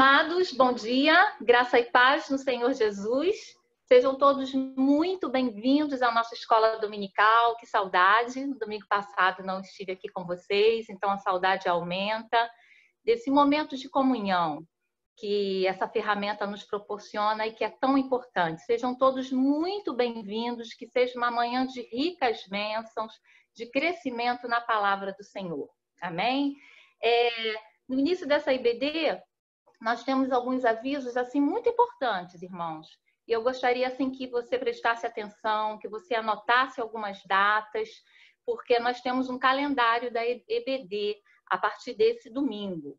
Amados, bom dia, graça e paz no Senhor Jesus. Sejam todos muito bem-vindos à nossa escola dominical. Que saudade, no domingo passado não estive aqui com vocês, então a saudade aumenta desse momento de comunhão que essa ferramenta nos proporciona e que é tão importante. Sejam todos muito bem-vindos, que seja uma manhã de ricas bênçãos, de crescimento na palavra do Senhor. Amém? No início dessa IBD, nós temos alguns avisos assim muito importantes, irmãos. E eu gostaria assim que você prestasse atenção, que você anotasse algumas datas, porque nós temos um calendário da EBD a partir desse domingo.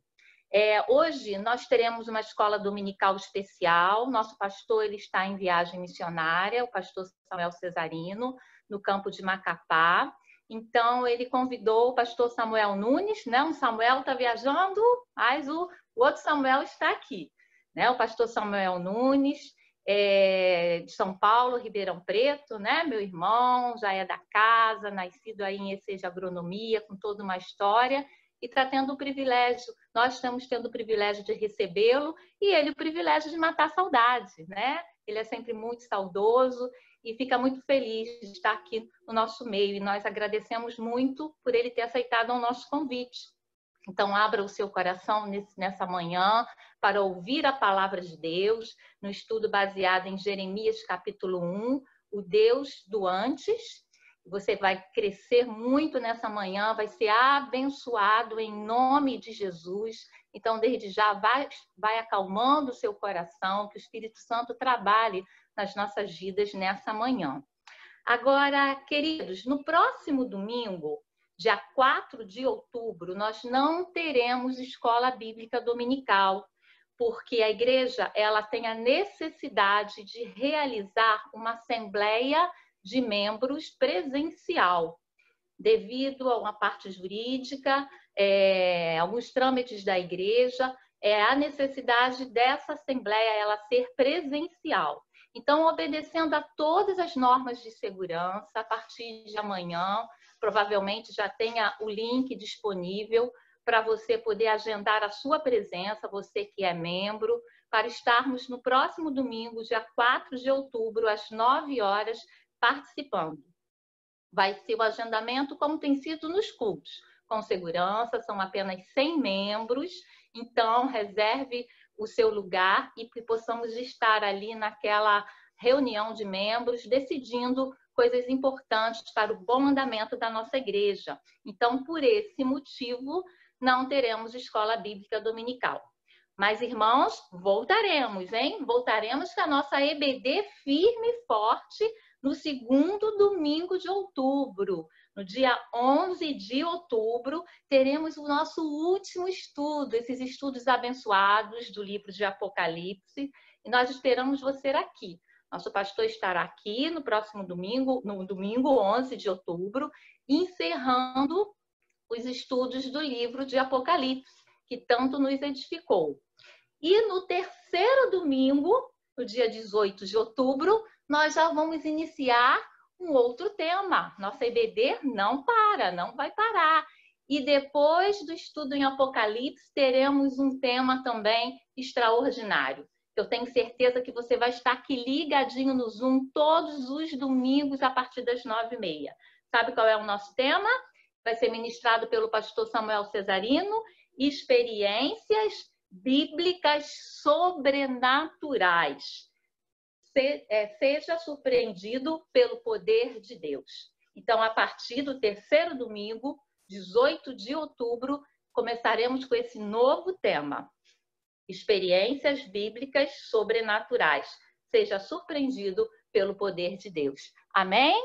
Hoje nós teremos uma escola dominical especial. Nosso pastor ele está em viagem missionária, o pastor Samuel Cesarino, no campo de Macapá. Então, ele convidou o pastor Samuel Nunes, né? Um Samuel está viajando, mas o outro Samuel está aqui, né? O pastor Samuel Nunes, de São Paulo, Ribeirão Preto, né? Meu irmão, já é da casa, nascido aí em EC de Agronomia, com toda uma história, e está tendo o privilégio, nós estamos tendo o privilégio de recebê-lo, e ele o privilégio de matar a saudade, né? Ele é sempre muito saudoso, e fica muito feliz de estar aqui no nosso meio. E nós agradecemos muito por ele ter aceitado o nosso convite. Então, abra o seu coração nessa manhã para ouvir a palavra de Deus, no estudo baseado em Jeremias capítulo 1, o Deus do antes. Você vai crescer muito nessa manhã, vai ser abençoado em nome de Jesus. Então, desde já, vai acalmando o seu coração, que o Espírito Santo trabalhe nas nossas vidas nessa manhã. Agora, queridos, no próximo domingo, dia 4 de outubro, nós não teremos escola bíblica dominical, porque a igreja ela tem a necessidade de realizar uma assembleia de membros presencial, devido a uma parte jurídica, alguns trâmites da igreja, a necessidade dessa assembleia ela ser presencial. Então, obedecendo a todas as normas de segurança, a partir de amanhã, provavelmente já tenha o link disponível para você poder agendar a sua presença, você que é membro, para estarmos no próximo domingo, dia 4 de outubro, às 9 horas, participando. Vai ser o agendamento como tem sido nos cultos, com segurança, são apenas 100 membros, então reserve o seu lugar e que possamos estar ali naquela reunião de membros, decidindo coisas importantes para o bom andamento da nossa igreja. Então, por esse motivo, não teremos escola bíblica dominical. Mas, irmãos, voltaremos, hein? Voltaremos com a nossa EBD firme e forte no segundo domingo de outubro. No dia 11 de outubro, teremos o nosso último estudo, esses estudos abençoados do livro de Apocalipse, e nós esperamos você aqui. Nosso pastor estará aqui no próximo domingo, no domingo 11 de outubro, encerrando os estudos do livro de Apocalipse, que tanto nos edificou. E no terceiro domingo, no dia 18 de outubro, nós já vamos iniciar um outro tema. Nossa EBD não vai parar. E depois do estudo em Apocalipse, teremos um tema também extraordinário. Eu tenho certeza que você vai estar aqui ligadinho no Zoom todos os domingos a partir das 9h30. Sabe qual é o nosso tema? Vai ser ministrado pelo pastor Samuel Cesarino, experiências bíblicas sobrenaturais. Seja surpreendido pelo poder de Deus. Então, a partir do terceiro domingo, 18 de outubro, começaremos com esse novo tema. Experiências bíblicas sobrenaturais. Seja surpreendido pelo poder de Deus. Amém?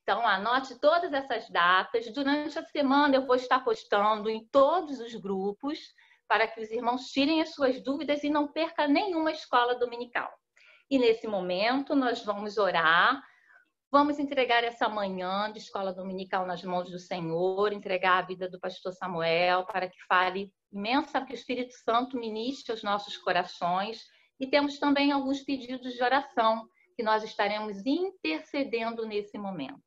Então, anote todas essas datas. Durante a semana, eu vou estar postando em todos os grupos para que os irmãos tirem as suas dúvidas e não percam nenhuma escola dominical. E nesse momento, nós vamos orar, vamos entregar essa manhã de escola dominical nas mãos do Senhor, entregar a vida do pastor Samuel para que fale imensa, que o Espírito Santo ministre aos nossos corações. E temos também alguns pedidos de oração que nós estaremos intercedendo nesse momento.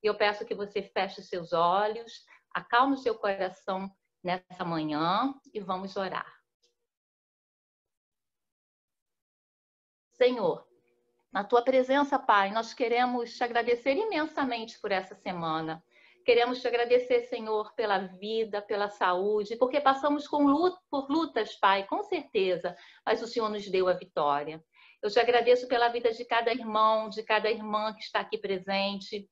E eu peço que você feche os seus olhos, acalme o seu coração nessa manhã e vamos orar. Senhor, na tua presença, Pai, nós queremos te agradecer imensamente por essa semana. Queremos te agradecer, Senhor, pela vida, pela saúde, porque passamos por lutas, Pai, com certeza, mas o Senhor nos deu a vitória. Eu te agradeço pela vida de cada irmão, de cada irmã que está aqui presente,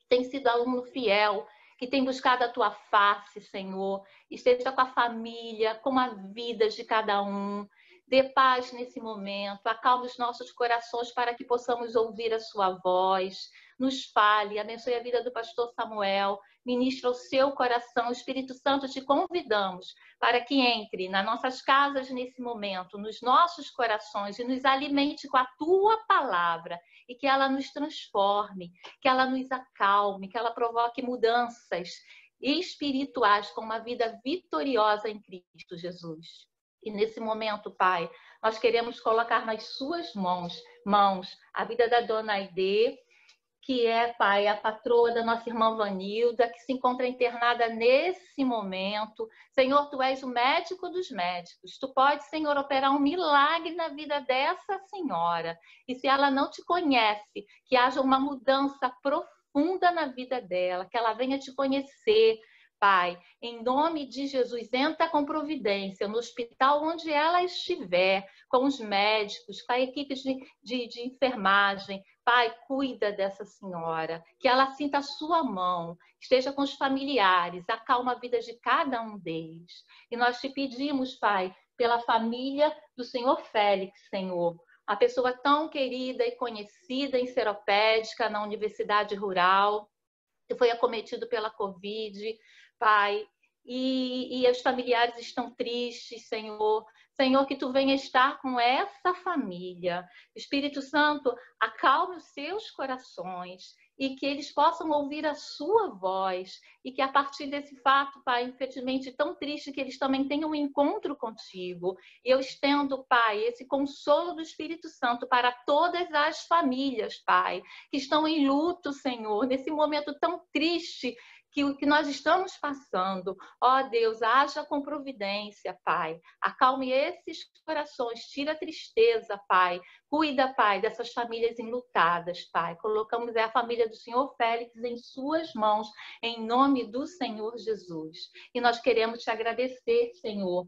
tem sido aluno fiel, que tem buscado a tua face, Senhor. Esteja com a família, com a vida de cada um. Dê paz nesse momento, acalme os nossos corações para que possamos ouvir a sua voz. Nos fale, abençoe a vida do pastor Samuel, ministra o seu coração. Espírito Santo, te convidamos para que entre nas nossas casas nesse momento, nos nossos corações e nos alimente com a tua palavra e que ela nos transforme, que ela nos acalme, que ela provoque mudanças espirituais com uma vida vitoriosa em Cristo Jesus. E nesse momento, Pai, nós queremos colocar nas suas mãos a vida da dona Aide, que é, Pai, a patroa da nossa irmã Vanilda, que se encontra internada nesse momento. Senhor, tu és o médico dos médicos. Tu podes, Senhor, operar um milagre na vida dessa senhora. E se ela não te conhece, que haja uma mudança profunda na vida dela, que ela venha te conhecer, Pai, em nome de Jesus, entra com providência no hospital onde ela estiver, com os médicos, com a equipe de enfermagem. Pai, cuida dessa senhora, que ela sinta a sua mão, esteja com os familiares, acalma a vida de cada um deles. E nós te pedimos, Pai, pela família do senhor Félix, Senhor, a pessoa tão querida e conhecida em Seropédica, na Universidade Rural, que foi acometido pela Covid, Pai, e os familiares estão tristes, Senhor. Senhor, que tu venha estar com essa família. Espírito Santo, acalme os seus corações e que eles possam ouvir a sua voz e que a partir desse fato, Pai, infelizmente tão triste, que eles também tenham um encontro contigo. E eu estendo, Pai, esse consolo do Espírito Santo para todas as famílias, Pai, que estão em luto, Senhor, nesse momento tão triste que o que nós estamos passando. Ó Deus, haja com providência, Pai. Acalme esses corações, tira a tristeza, Pai. Cuida, Pai, dessas famílias enlutadas, Pai. Colocamos a família do senhor Félix em suas mãos, em nome do Senhor Jesus. E nós queremos te agradecer, Senhor.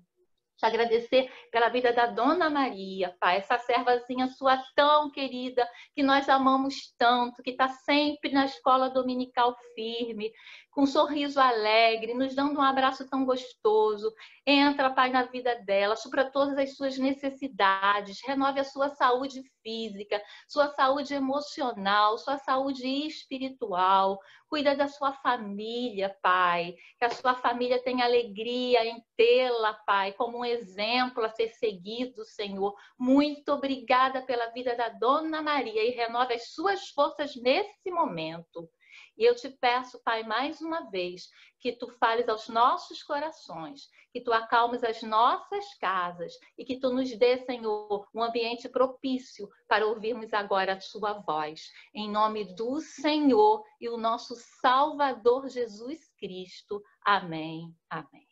Te agradecer pela vida da Dona Maria, Pai, essa servazinha sua tão querida, que nós amamos tanto, que está sempre na escola dominical firme, com um sorriso alegre, nos dando um abraço tão gostoso. Entra, Pai, na vida dela, supra todas as suas necessidades, renove a sua saúde física, sua saúde emocional, sua saúde espiritual. Cuida da sua família, Pai, que a sua família tenha alegria em tê-la, Pai, como um exemplo a ser seguido, Senhor. Muito obrigada pela vida da Dona Maria e renove as suas forças nesse momento. E eu te peço, Pai, mais uma vez, que tu fales aos nossos corações, que tu acalmes as nossas casas e que tu nos dê, Senhor, um ambiente propício para ouvirmos agora a sua voz. Em nome do Senhor e o nosso Salvador Jesus Cristo. Amém. Amém.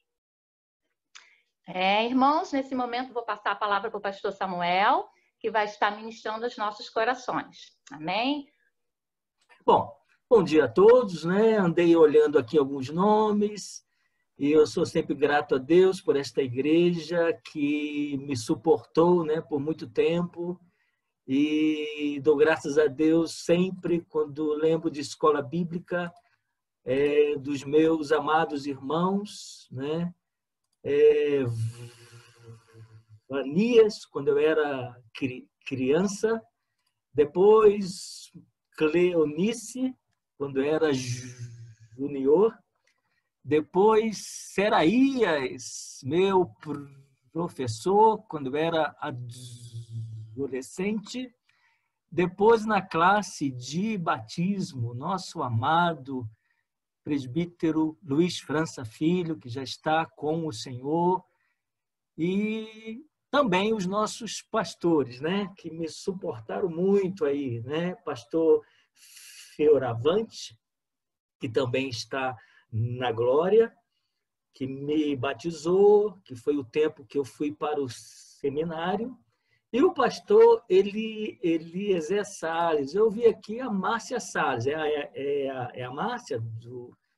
Irmãos, nesse momento vou passar a palavra para o pastor Samuel, que vai estar ministrando aos nossos corações. Amém? Bom dia a todos, né? Andei olhando aqui alguns nomes e eu sou sempre grato a Deus por esta igreja que me suportou, né, por muito tempo, e dou graças a Deus sempre quando lembro de escola bíblica, dos meus amados irmãos, né? Vanias, quando eu era criança, depois Cleonice, quando era junior, depois Seraías, meu professor, quando era adolescente, depois na classe de batismo, nosso amado presbítero Luiz França Filho, que já está com o Senhor, e também os nossos pastores, né, que me suportaram muito aí, né, pastor Fioravante, que também está na glória, que me batizou, que foi o tempo que eu fui para o seminário, E o pastor Eliezer Salles. Eu vi aqui a Márcia Salles. É a Márcia,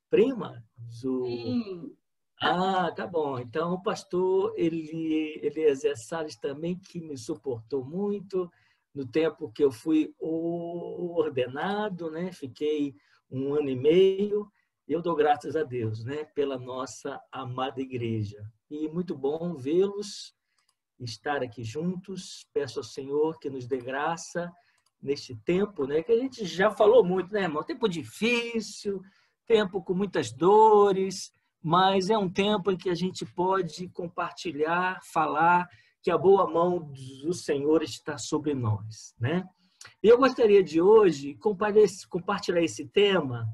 prima? Sim. Ah, tá bom. Então, o pastor Eliezer Salles também, que me suportou muito no tempo que eu fui ordenado, né? Fiquei 1 ano e meio. Eu dou graças a Deus, né? Pela nossa amada igreja. E muito bom vê-los, estar aqui juntos. Peço ao Senhor que nos dê graça neste tempo, né? Que a gente já falou muito, né, irmão? Tempo difícil, tempo com muitas dores, mas é um tempo em que a gente pode compartilhar, falar que a boa mão do Senhor está sobre nós, né? E eu gostaria de hoje compartilhar esse tema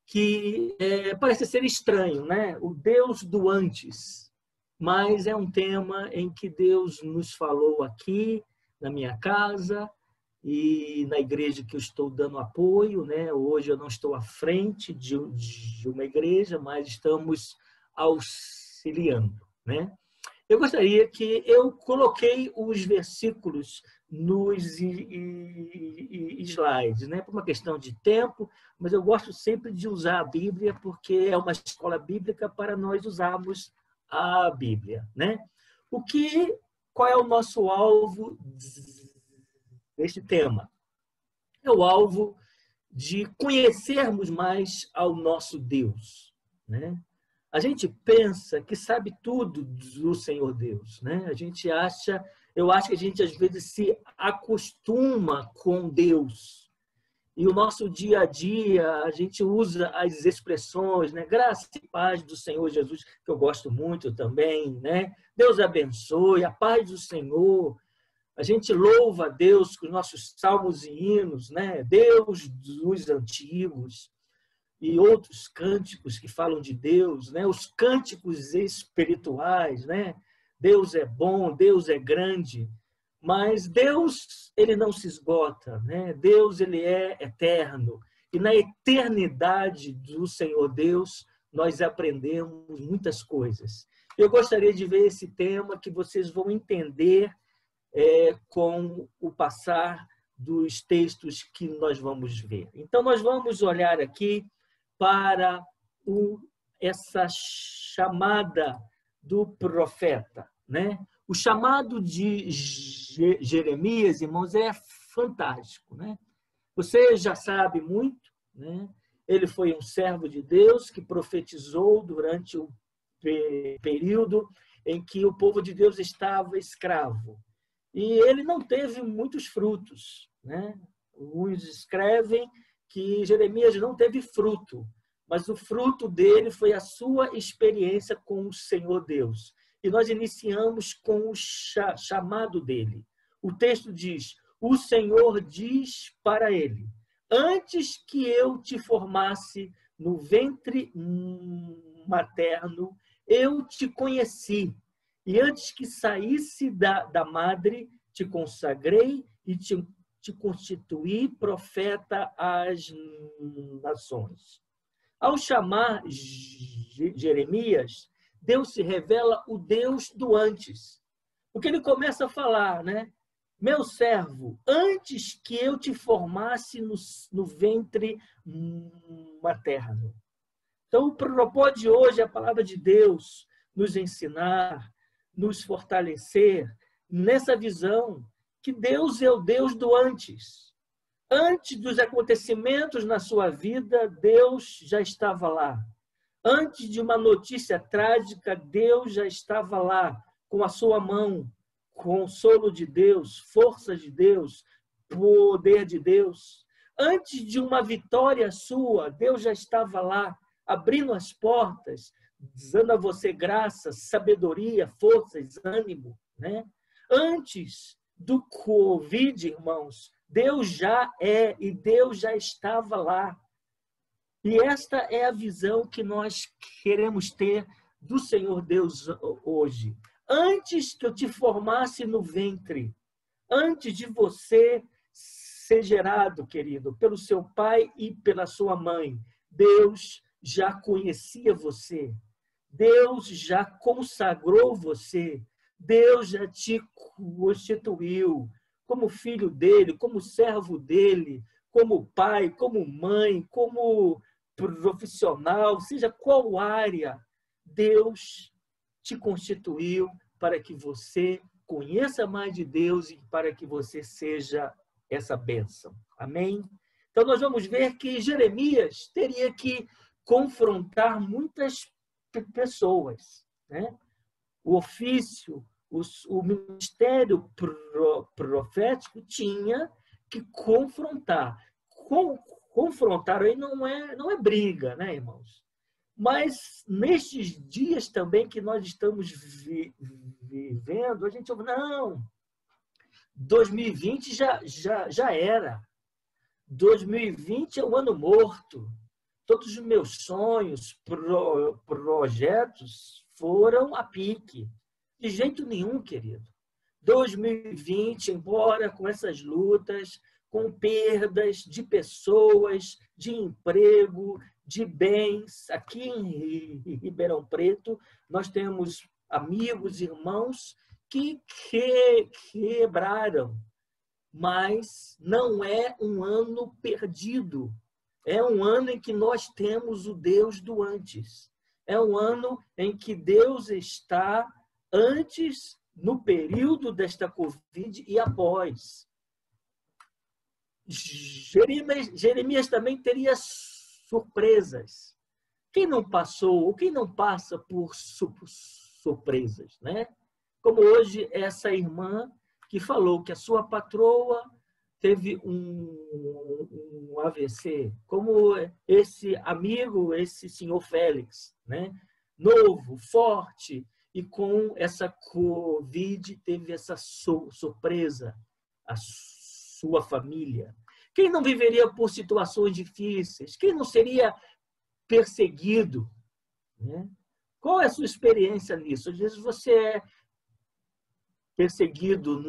que parece ser estranho, né? O Deus do antes. Mas é um tema em que Deus nos falou aqui, na minha casa e na igreja que eu estou dando apoio, né? Hoje eu não estou à frente de uma igreja, mas estamos auxiliando, né? Eu gostaria que eu coloquei os versículos nos slides, né? Por uma questão de tempo, mas eu gosto sempre de usar a Bíblia porque é uma escola bíblica para nós usarmos a Bíblia, né? Qual é o nosso alvo deste tema? É o alvo de conhecermos mais ao nosso Deus, né? A gente pensa que sabe tudo do Senhor Deus, né? Eu acho que a gente às vezes se acostuma com Deus. E o nosso dia a dia, a gente usa as expressões, né? Graça e paz do Senhor Jesus, que eu gosto muito também, né? Deus abençoe, a paz do Senhor. A gente louva a Deus com os nossos salmos e hinos, né? Deus dos antigos e outros cânticos que falam de Deus, né? Os cânticos espirituais, né? Deus é bom, Deus é grande. Mas Deus, ele não se esgota, né? Deus, ele é eterno. E na eternidade do Senhor Deus, nós aprendemos muitas coisas. Eu gostaria de ver esse tema que vocês vão entender com o passar dos textos que nós vamos ver. Então, nós vamos olhar aqui para essa chamada do profeta, né? O chamado de Jeremias, irmãos, é fantástico, né? Você já sabe muito, né? Ele foi um servo de Deus que profetizou durante o período em que o povo de Deus estava escravo. E ele não teve muitos frutos, né? Uns escrevem que Jeremias não teve fruto, mas o fruto dele foi a sua experiência com o Senhor Deus. E nós iniciamos com o chamado dele. O texto diz: o Senhor diz para ele: antes que eu te formasse no ventre materno, eu te conheci. E antes que saísse da madre, te consagrei e te constituí profeta às nações. Ao chamar Jeremias, Deus se revela o Deus do antes. Porque ele começa a falar, né? Meu servo, antes que eu te formasse no ventre materno. Então, o propósito de hoje é a palavra de Deus nos ensinar, nos fortalecer nessa visão que Deus é o Deus do antes. Antes dos acontecimentos na sua vida, Deus já estava lá. Antes de uma notícia trágica, Deus já estava lá, com a sua mão, consolo de Deus, força de Deus, poder de Deus. Antes de uma vitória sua, Deus já estava lá, abrindo as portas, dando a você graça, sabedoria, forças, ânimo, né? Antes do Covid, irmãos, Deus já é e Deus já estava lá. E esta é a visão que nós queremos ter do Senhor Deus hoje. Antes que eu te formasse no ventre, antes de você ser gerado, querido, pelo seu pai e pela sua mãe, Deus já conhecia você. Deus já consagrou você. Deus já te constituiu como filho dele, como servo dele, como pai, como mãe, como profissional, seja qual área, Deus te constituiu para que você conheça mais de Deus e para que você seja essa bênção. Amém? Então, nós vamos ver que Jeremias teria que confrontar muitas pessoas, né? O ofício, o ministério profético tinha que confrontar. Confrontar aí não é briga, né, irmãos? Mas nestes dias também que nós estamos vivendo, a gente ouve, não, 2020 já era. 2020 é um ano morto. Todos os meus sonhos, projetos foram a pique. De jeito nenhum, querido. 2020, embora com essas lutas, com perdas de pessoas, de emprego, de bens, aqui em Ribeirão Preto, nós temos amigos, irmãos que quebraram. Mas não é um ano perdido. É um ano em que nós temos o Deus do antes. É um ano em que Deus está antes, no período desta Covid e após. Jeremias também teria surpresas. Quem não passou, ou quem não passa por surpresas, né? Como hoje essa irmã que falou que a sua patroa teve um AVC, como esse amigo, esse senhor Félix, né? Novo, forte, e com essa Covid teve essa surpresa, a sua família. Quem não viveria por situações difíceis? Quem não seria perseguido? Né? Qual é a sua experiência nisso? Às vezes você é perseguido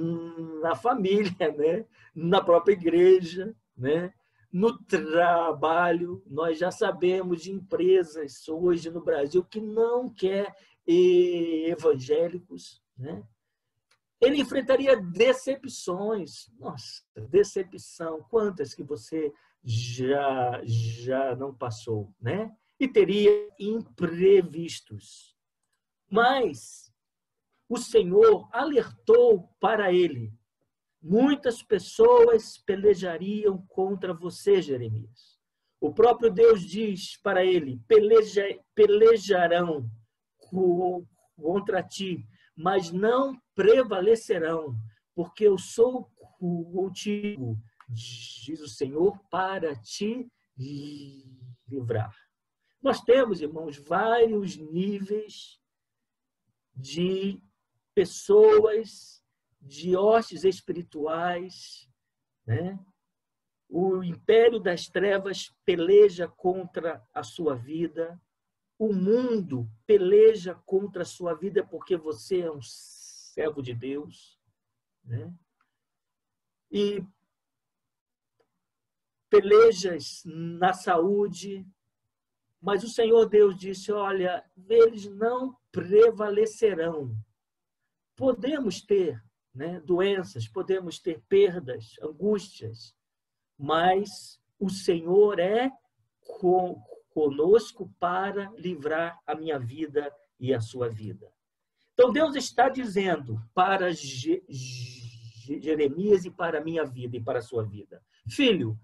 na família, né? Na própria igreja, né? No trabalho. Nós já sabemos de empresas hoje no Brasil que não quer evangélicos, né? Ele enfrentaria decepções. Nossa, decepção. Quantas que você já não passou, né? E teria imprevistos. Mas o Senhor alertou para ele. Muitas pessoas pelejariam contra você, Jeremias. O próprio Deus diz para ele, pelejarão contra ti, mas não prevalecerão, porque eu sou contigo, diz o Senhor, para te livrar. Nós temos, irmãos, vários níveis de pessoas, de hostes espirituais, né? O império das trevas peleja contra a sua vida, o mundo peleja contra a sua vida porque você é um servo de Deus, né? E pelejas na saúde, mas o Senhor Deus disse, olha, eles não prevalecerão. Podemos ter, né, doenças, podemos ter perdas, angústias, mas o Senhor é conosco para livrar a minha vida e a sua vida. Então, Deus está dizendo para Jeremias e para a minha vida e para a sua vida, filho,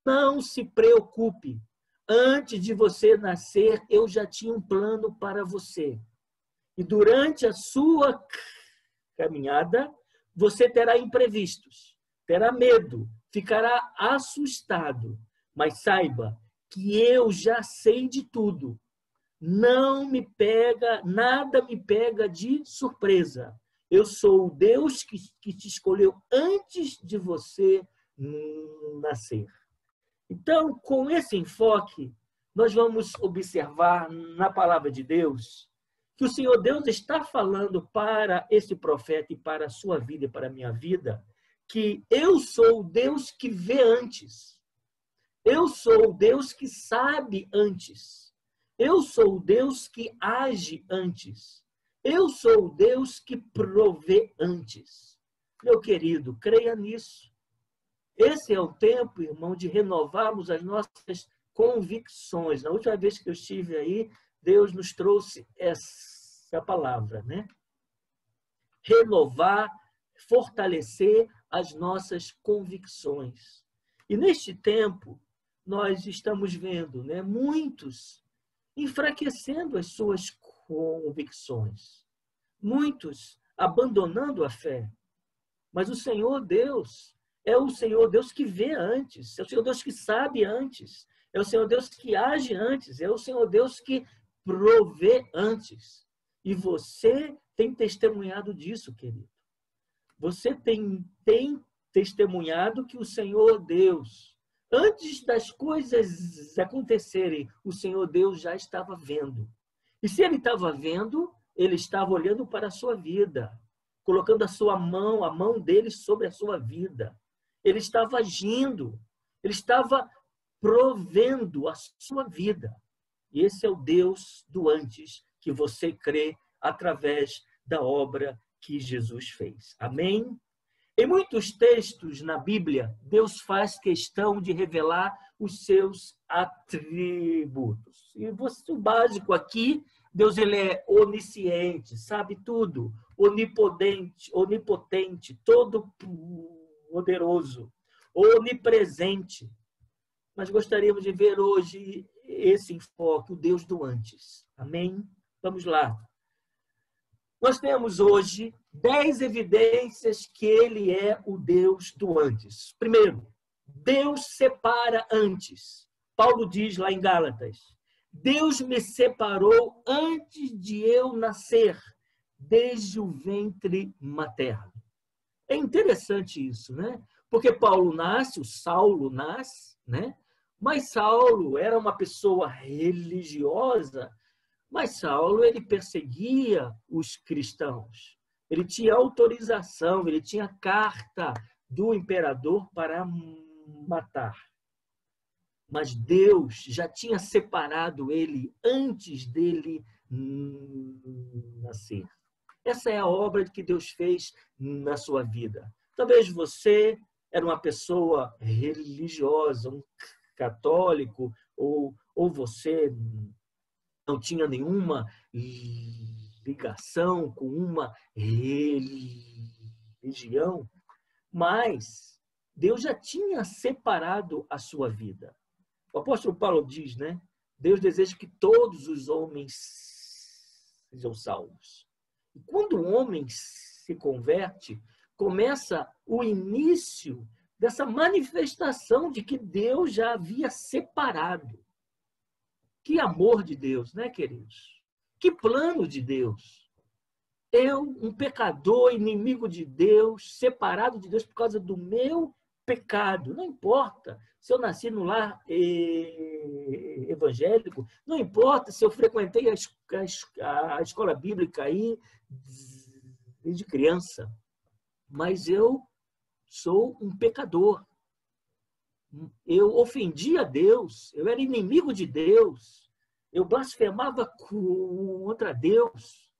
não se preocupe, antes de você nascer, eu já tinha um plano para você. E durante a sua caminhada, você terá imprevistos, terá medo, ficará assustado, mas saiba que eu já sei de tudo. Não me pega, nada me pega de surpresa. Eu sou o Deus que te escolheu antes de você nascer. Então, com esse enfoque, nós vamos observar na palavra de Deus que o Senhor Deus está falando para esse profeta e para a sua vida e para a minha vida, que eu sou o Deus que vê antes. Eu sou o Deus que sabe antes. Eu sou o Deus que age antes. Eu sou o Deus que provê antes. Meu querido, creia nisso. Esse é o tempo, irmão, de renovarmos as nossas convicções. Na última vez que eu estive aí, Deus nos trouxe essa palavra, né? Renovar, fortalecer as nossas convicções. E neste tempo, nós estamos vendo, né, muitos enfraquecendo as suas convicções, muitos abandonando a fé. Mas o Senhor Deus é o Senhor Deus que vê antes, é o Senhor Deus que sabe antes, é o Senhor Deus que age antes, é o Senhor Deus que provê antes. E você tem testemunhado disso, querido. Você tem testemunhado que o Senhor Deus, antes das coisas acontecerem, o Senhor Deus já estava vendo. E se Ele estava vendo, Ele estava olhando para a sua vida, colocando a mão dele sobre a sua vida. Ele estava agindo, Ele estava provendo a sua vida. E esse é o Deus do antes, que você crê através da obra que Jesus fez. Amém? Em muitos textos na Bíblia, Deus faz questão de revelar os seus atributos. E o básico aqui, Deus ele é onisciente, sabe tudo, onipotente, todo-poderoso, onipresente. Mas gostaríamos de ver hoje esse enfoque, o Deus do antes. Amém? Vamos lá. Nós temos hoje 10 evidências que ele é o Deus do antes. Primeiro, Deus separa antes. Paulo diz lá em Gálatas: Deus me separou antes de eu nascer, desde o ventre materno. É interessante isso, né? Porque Paulo nasce, o Saulo nasce, né? Mas Saulo era uma pessoa religiosa. Mas Saulo, ele perseguia os cristãos. Ele tinha autorização, ele tinha carta do imperador para matar. Mas Deus já tinha separado ele antes dele nascer. Essa é a obra que Deus fez na sua vida. Talvez você era uma pessoa religiosa, um católico, ou você não tinha nenhuma ligação com uma religião, mas Deus já tinha separado a sua vida. O apóstolo Paulo diz, né? Deus deseja que todos os homens sejam salvos. E quando o homem se converte, começa o início dessa manifestação de que Deus já havia separado. Que amor de Deus, né, queridos? Que plano de Deus. Eu, um pecador, inimigo de Deus, separado de Deus por causa do meu pecado. Não importa se eu nasci no lar evangélico, não importa se eu frequentei a escola bíblica aí desde criança, mas eu sou um pecador. Eu ofendia Deus, eu era inimigo de Deus, eu blasfemava contra Deus,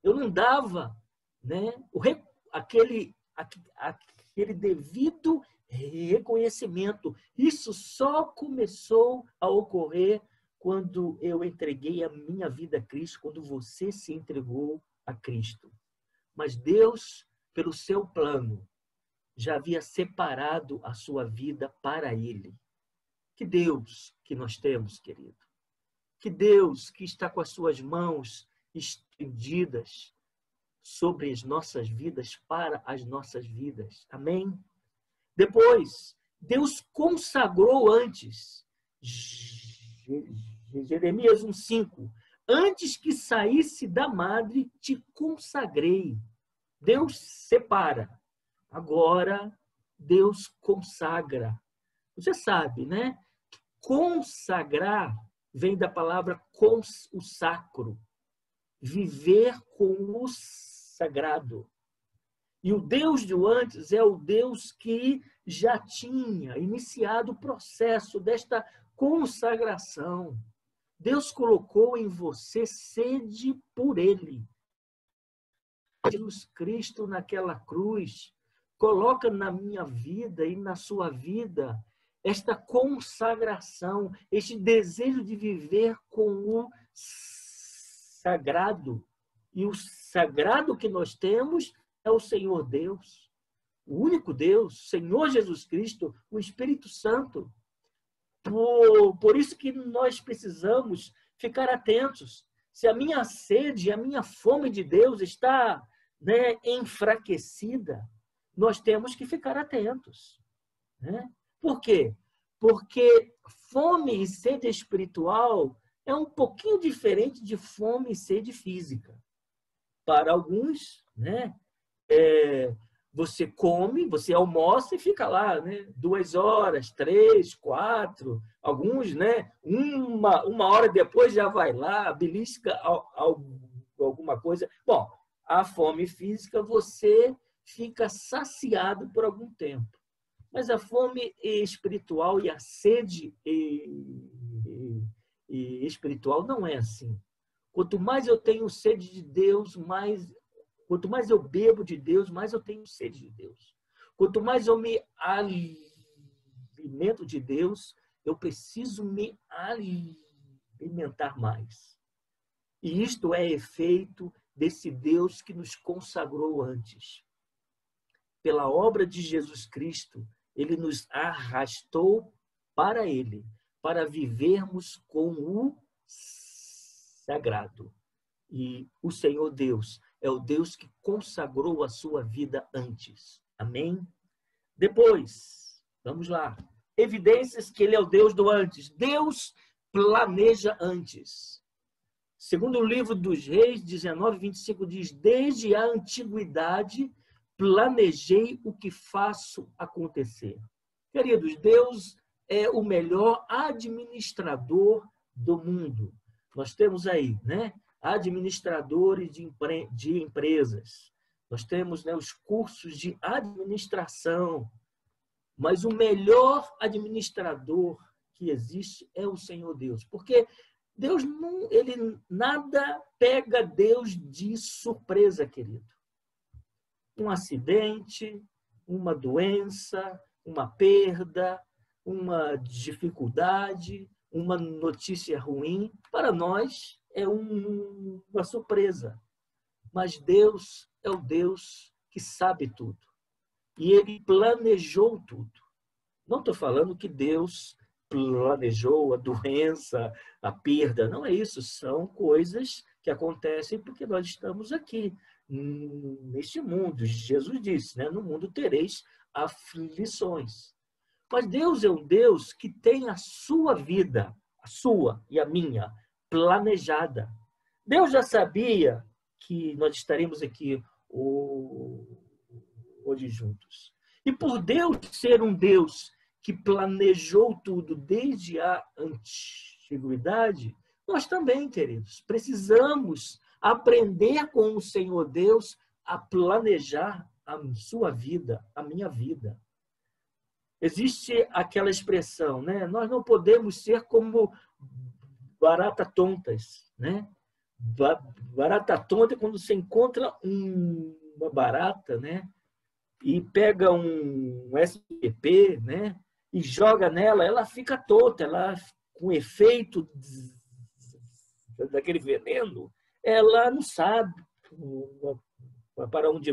eu não dava, né, aquele devido reconhecimento. Isso só começou a ocorrer quando eu entreguei a minha vida a Cristo, quando você se entregou a Cristo. Mas Deus, pelo seu plano, já havia separado a sua vida para Ele. Que Deus que nós temos, querido. Que Deus que está com as suas mãos estendidas sobre as nossas vidas, para as nossas vidas. Amém? Depois, Deus consagrou antes. Jeremias 1,5. Antes que saísse da madre, te consagrei. Deus separa. Agora, Deus consagra. Você sabe, né? Consagrar vem da palavra o sacro. Viver com o sagrado. E o Deus de antes é o Deus que já tinha iniciado o processo desta consagração. Deus colocou em você sede por Ele. Jesus Cristo naquela cruz coloca na minha vida e na sua vida esta consagração, este desejo de viver com o sagrado. E o sagrado que nós temos é o Senhor Deus, o único Deus, Senhor Jesus Cristo, o Espírito Santo. Por isso que nós precisamos ficar atentos. Se a minha sede, a minha fome de Deus está, né, enfraquecida, nós temos que ficar atentos. Né? Por quê? Porque fome e sede espiritual é um pouquinho diferente de fome e sede física. Para alguns, né, você come, você almoça e fica lá, né, 2 horas, 3, 4, alguns, né, uma hora depois já vai lá, belisca alguma coisa. Bom, a fome física você fica saciado por algum tempo. Mas a fome espiritual e a sede espiritual não é assim. Quanto mais eu tenho sede de Deus, quanto mais eu bebo de Deus, mais eu tenho sede de Deus. Quanto mais eu me alimento de Deus, eu preciso me alimentar mais. E isto é efeito desse Deus que nos consagrou antes. Pela obra de Jesus Cristo, ele nos arrastou para ele, para vivermos com o sagrado. E o Senhor Deus é o Deus que consagrou a sua vida antes. Amém? Depois, vamos lá. Evidências que ele é o Deus do antes. Deus planeja antes. Segundo o livro dos Reis, 19:25 diz: desde a antiguidade planejei o que faço acontecer. Queridos, Deus é o melhor administrador do mundo. Nós temos aí, né, administradores de empresas. Nós temos, né, os cursos de administração. Mas o melhor administrador que existe é o Senhor Deus. Porque Deus não, ele nada pega Deus de surpresa, querido. Um acidente, uma doença, uma perda, uma dificuldade, uma notícia ruim, para nós é uma surpresa. Mas Deus é o Deus que sabe tudo. E ele planejou tudo. Não estou falando que Deus planejou a doença, a perda. Não é isso. São coisas que acontecem porque nós estamos aqui, neste mundo. Jesus disse, né? No mundo tereis aflições. Mas Deus é um Deus que tem a sua vida, a sua e a minha, planejada. Deus já sabia que nós estaremos aqui hoje juntos. E por Deus ser um Deus que planejou tudo desde a antiguidade, nós também, queridos, precisamos aprender com o Senhor Deus a planejar a sua vida, a minha vida. Existe aquela expressão, né? Nós não podemos ser como barata tontas, né? Barata tonta é quando você encontra uma barata, né? E pega um SPP, né? E joga nela, ela fica tonta, ela com efeito daquele veneno, ela não sabe para onde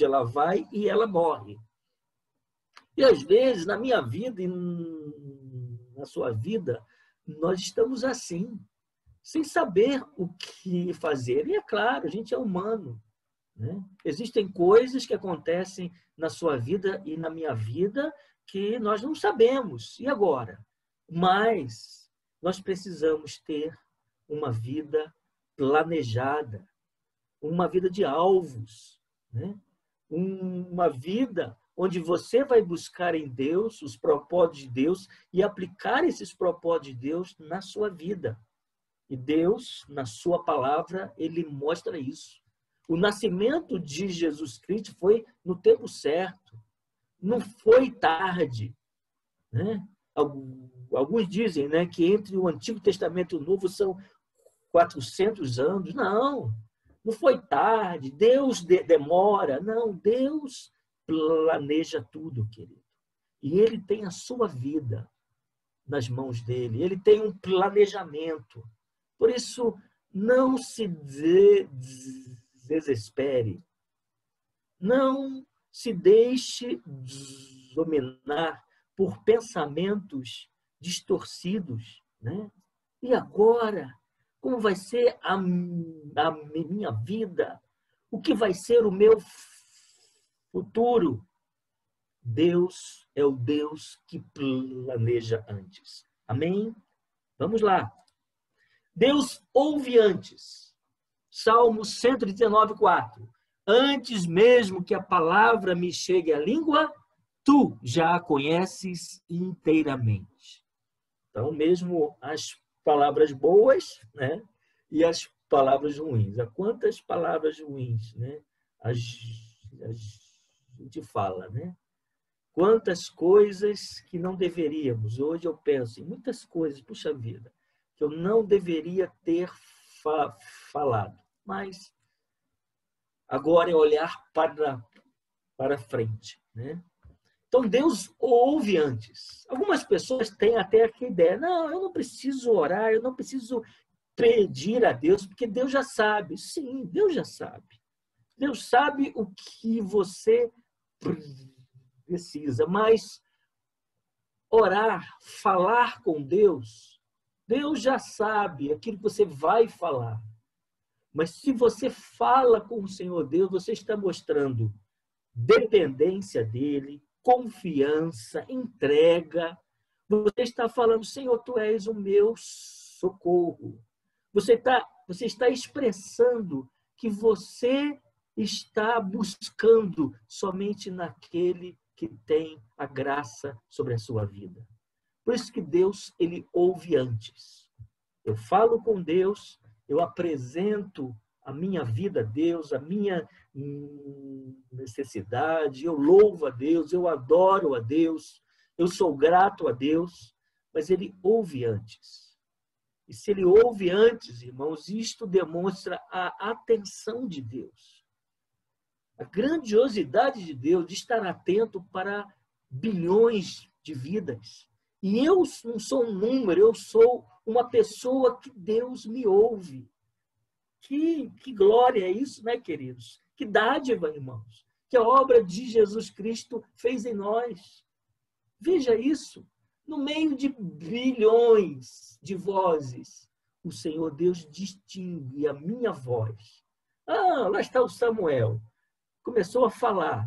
ela vai e ela morre. E às vezes, na minha vida e na sua vida, nós estamos assim, sem saber o que fazer. E é claro, a gente é humano, né? Existem coisas que acontecem na sua vida e na minha vida que nós não sabemos. E agora? Mas nós precisamos ter uma vida planejada, uma vida de alvos, né? Uma vida onde você vai buscar em Deus os propósitos de Deus e aplicar esses propósitos de Deus na sua vida. E Deus, na sua palavra, ele mostra isso. O nascimento de Jesus Cristo foi no tempo certo, não foi tarde, né? Alguns dizem, né, que entre o Antigo Testamento e o Novo são 400 anos. Não, não foi tarde, Deus demora. Não, Deus planeja tudo, querido. E Ele tem a sua vida nas mãos dele. Ele tem um planejamento. Por isso, não se desespere. Não se deixe dominar por pensamentos distorcidos, né? E agora? Como vai ser a minha vida? O que vai ser o meu futuro? Deus é o Deus que planeja antes. Amém? Vamos lá. Deus ouve antes. Salmo 119:4. Antes mesmo que a palavra me chegue à língua, tu já a conheces inteiramente. Então, mesmo as palavras boas, né, e as palavras ruins. Há quantas palavras ruins, né, a gente fala, né? Quantas coisas que não deveríamos. Hoje eu penso em muitas coisas, puxa vida, que eu não deveria ter falado. Mas agora é olhar para frente, né? Então, Deus ouve antes. Algumas pessoas têm até aqui a ideia, não, eu não preciso orar, eu não preciso pedir a Deus, porque Deus já sabe. Sim, Deus já sabe. Deus sabe o que você precisa, mas orar, falar com Deus, Deus já sabe aquilo que você vai falar. Mas se você fala com o Senhor Deus, você está mostrando dependência dele, confiança, entrega. Você está falando, Senhor, tu és o meu socorro. Você está expressando que você está buscando somente naquele que tem a graça sobre a sua vida. Por isso que Deus, ele ouve antes. Eu falo com Deus, eu apresento a minha vida a Deus, a minha necessidade, eu louvo a Deus, eu adoro a Deus, eu sou grato a Deus, mas ele ouve antes. E se ele ouve antes, irmãos, isto demonstra a atenção de Deus. A grandiosidade de Deus de estar atento para bilhões de vidas. E eu não sou um número, eu sou uma pessoa que Deus me ouve. Que glória é isso, né, queridos? Que dádiva, irmãos, que a obra de Jesus Cristo fez em nós. Veja isso. No meio de bilhões de vozes, o Senhor Deus distingue a minha voz. Ah, lá está o Samuel. Começou a falar.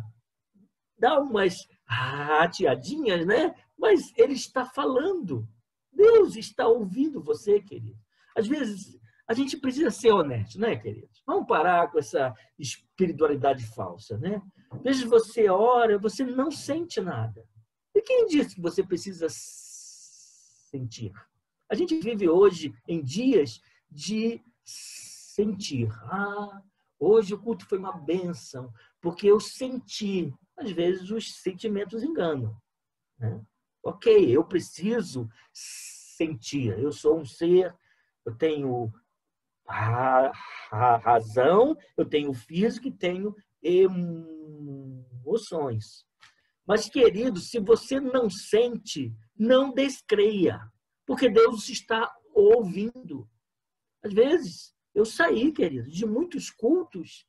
Dá umas rateadinhas, né? Mas ele está falando. Deus está ouvindo você, querido. Às vezes, a gente precisa ser honesto, né, queridos? Vamos parar com essa espiritualidade falsa, né? Às vezes você ora, você não sente nada. E quem disse que você precisa sentir? A gente vive hoje em dias de sentir. Ah, hoje o culto foi uma bênção, porque eu senti. Às vezes os sentimentos enganam, né? Ok, eu preciso sentir. Eu sou um ser, eu tenho a razão, eu tenho o físico e tenho emoções. Mas, querido, se você não sente, não descreia, porque Deus está ouvindo. Às vezes, eu saí, querido, de muitos cultos.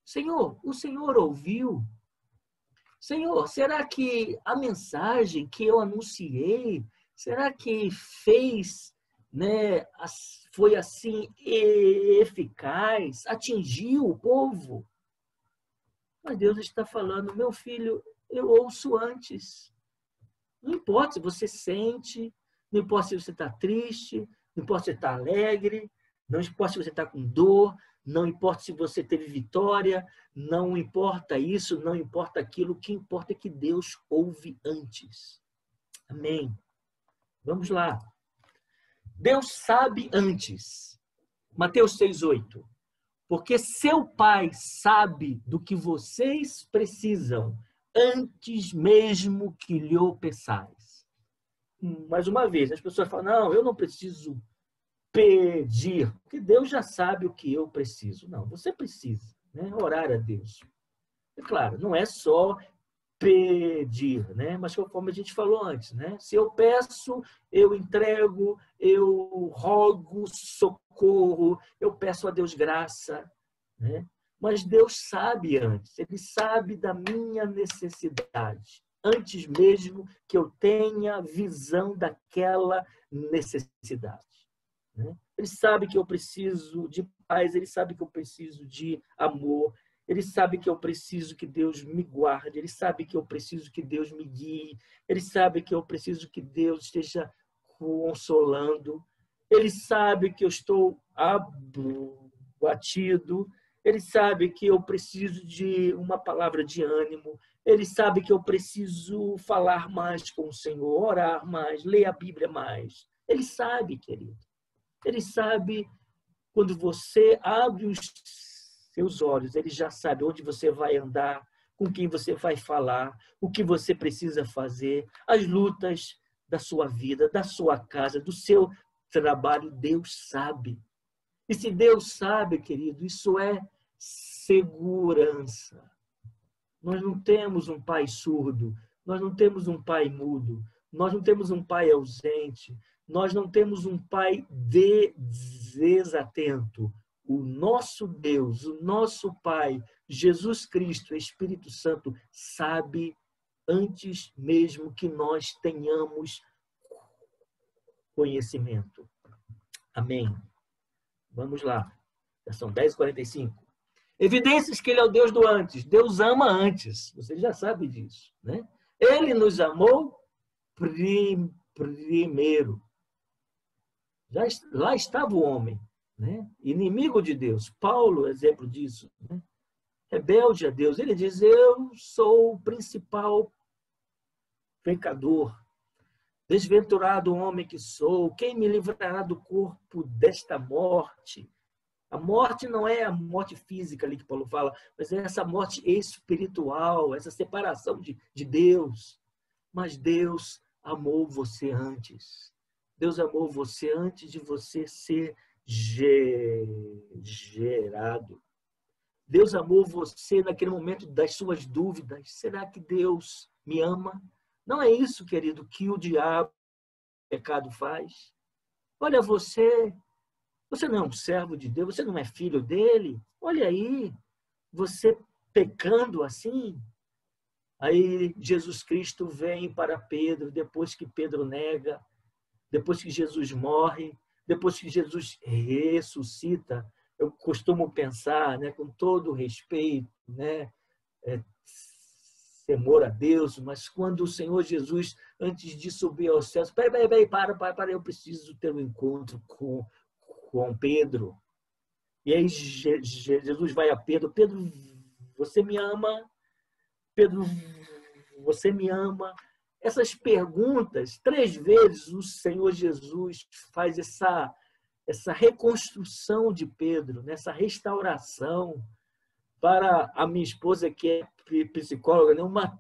Senhor, o Senhor ouviu? Senhor, será que a mensagem que eu anunciei, será que fez, né, foi assim eficaz, atingiu o povo? Mas Deus está falando, meu filho, eu ouço antes. Não importa se você sente, não importa se você está triste, não importa se você está alegre, não importa se você está com dor, não importa se você teve vitória, não importa isso, não importa aquilo, o que importa é que Deus ouve antes. Amém. Vamos lá. Deus sabe antes. Mateus 6:8. Porque seu Pai sabe do que vocês precisam antes mesmo que lhe peçais. Mais uma vez, as pessoas falam, não, eu não preciso pedir, porque Deus já sabe o que eu preciso. Não, você precisa, né? Orar a Deus. É claro, não é só pedir, né? Mas conforme a gente falou antes, né? Se eu peço, eu entrego, eu rogo socorro, eu peço a Deus graça, né? Mas Deus sabe antes, Ele sabe da minha necessidade, antes mesmo que eu tenha visão daquela necessidade, né? Ele sabe que eu preciso de paz, Ele sabe que eu preciso de amor, Ele sabe que eu preciso que Deus me guarde, Ele sabe que eu preciso que Deus me guie, Ele sabe que eu preciso que Deus esteja consolando, Ele sabe que eu estou abatido, Ele sabe que eu preciso de uma palavra de ânimo, Ele sabe que eu preciso falar mais com o Senhor, orar mais, ler a Bíblia mais. Ele sabe, querido. Ele sabe quando você abre os seus olhos, Ele já sabe onde você vai andar, com quem você vai falar, o que você precisa fazer, as lutas da sua vida, da sua casa, do seu trabalho. Deus sabe. E se Deus sabe, querido, isso é segurança. Nós não temos um pai surdo, nós não temos um pai mudo, nós não temos um pai ausente, nós não temos um pai desatento. O nosso Deus, o nosso Pai, Jesus Cristo, Espírito Santo, sabe antes mesmo que nós tenhamos conhecimento. Amém. Vamos lá. São 10h45. Evidências que Ele é o Deus do antes. Deus ama antes. Você já sabe disso, né? Ele nos amou primeiro. Lá estava o homem, né? Inimigo de Deus. Paulo, exemplo disso, né? Rebelde a Deus. Ele diz: eu sou o principal pecador. Desventurado homem que sou. Quem me livrará do corpo desta morte? A morte não é a morte física ali que Paulo fala, mas é essa morte espiritual, essa separação de Deus. Mas Deus amou você antes. Deus amou você antes de você ser gerado. Deus amou você naquele momento das suas dúvidas. Será que Deus me ama? Não é isso, querido, que o diabo, o pecado faz. Olha, você não é um servo de Deus, você não é filho dele. Olha aí, você pecando assim. Aí Jesus Cristo vem para Pedro, depois que Pedro nega, depois que Jesus morre, depois que Jesus ressuscita. Eu costumo pensar, né, com todo respeito, né, temor a Deus, mas quando o Senhor Jesus, antes de subir aos céus, para, eu preciso ter um encontro com Pedro. E aí Jesus vai a Pedro: Pedro, você me ama? Pedro, você me ama? Essas perguntas, 3 vezes o Senhor Jesus faz essa reconstrução de Pedro, nessa restauração. Para a minha esposa, que é psicóloga, né? Uma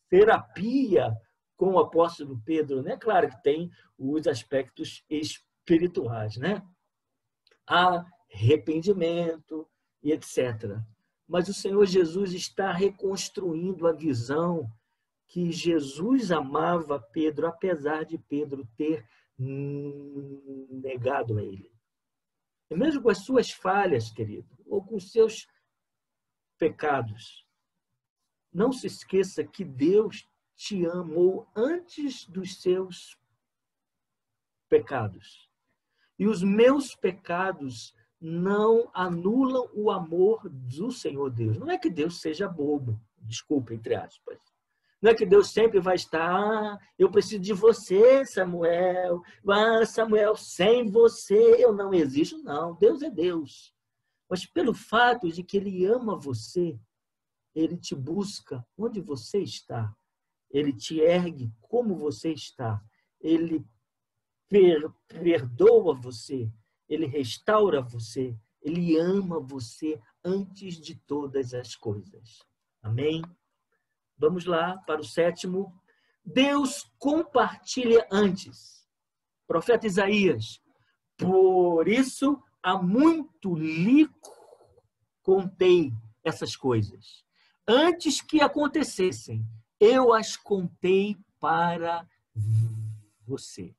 terapia com o apóstolo Pedro, né? Claro que tem os aspectos espirituais, né? Arrependimento e etc. Mas o Senhor Jesus está reconstruindo a visão que Jesus amava Pedro, apesar de Pedro ter negado a ele. E mesmo com as suas falhas, querido, ou com os seus pecados, não se esqueça que Deus te amou antes dos seus pecados. E os meus pecados não anulam o amor do Senhor Deus. Não é que Deus seja bobo, desculpa, entre aspas. Não é que Deus sempre vai estar: eu preciso de você, Samuel. Samuel, sem você eu não existo. Não, Deus é Deus. Mas pelo fato de que Ele ama você, Ele te busca onde você está. Ele te ergue como você está. Ele perdoa você. Ele restaura você. Ele ama você antes de todas as coisas. Amém? Vamos lá para o 7º. Deus compartilha antes. Profeta Isaías: Por isso, há muito lhe contei essas coisas. Antes que acontecessem, eu as contei para você.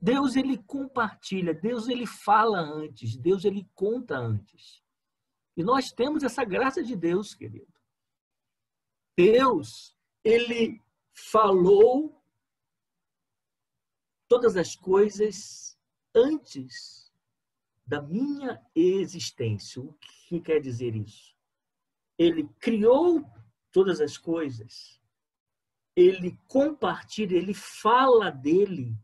Deus, ele compartilha, Deus, ele fala antes, Deus, ele conta antes. E nós temos essa graça de Deus, querido. Deus, ele falou todas as coisas antes da minha existência. O que quer dizer isso? Ele criou todas as coisas, ele compartilha, ele fala dele,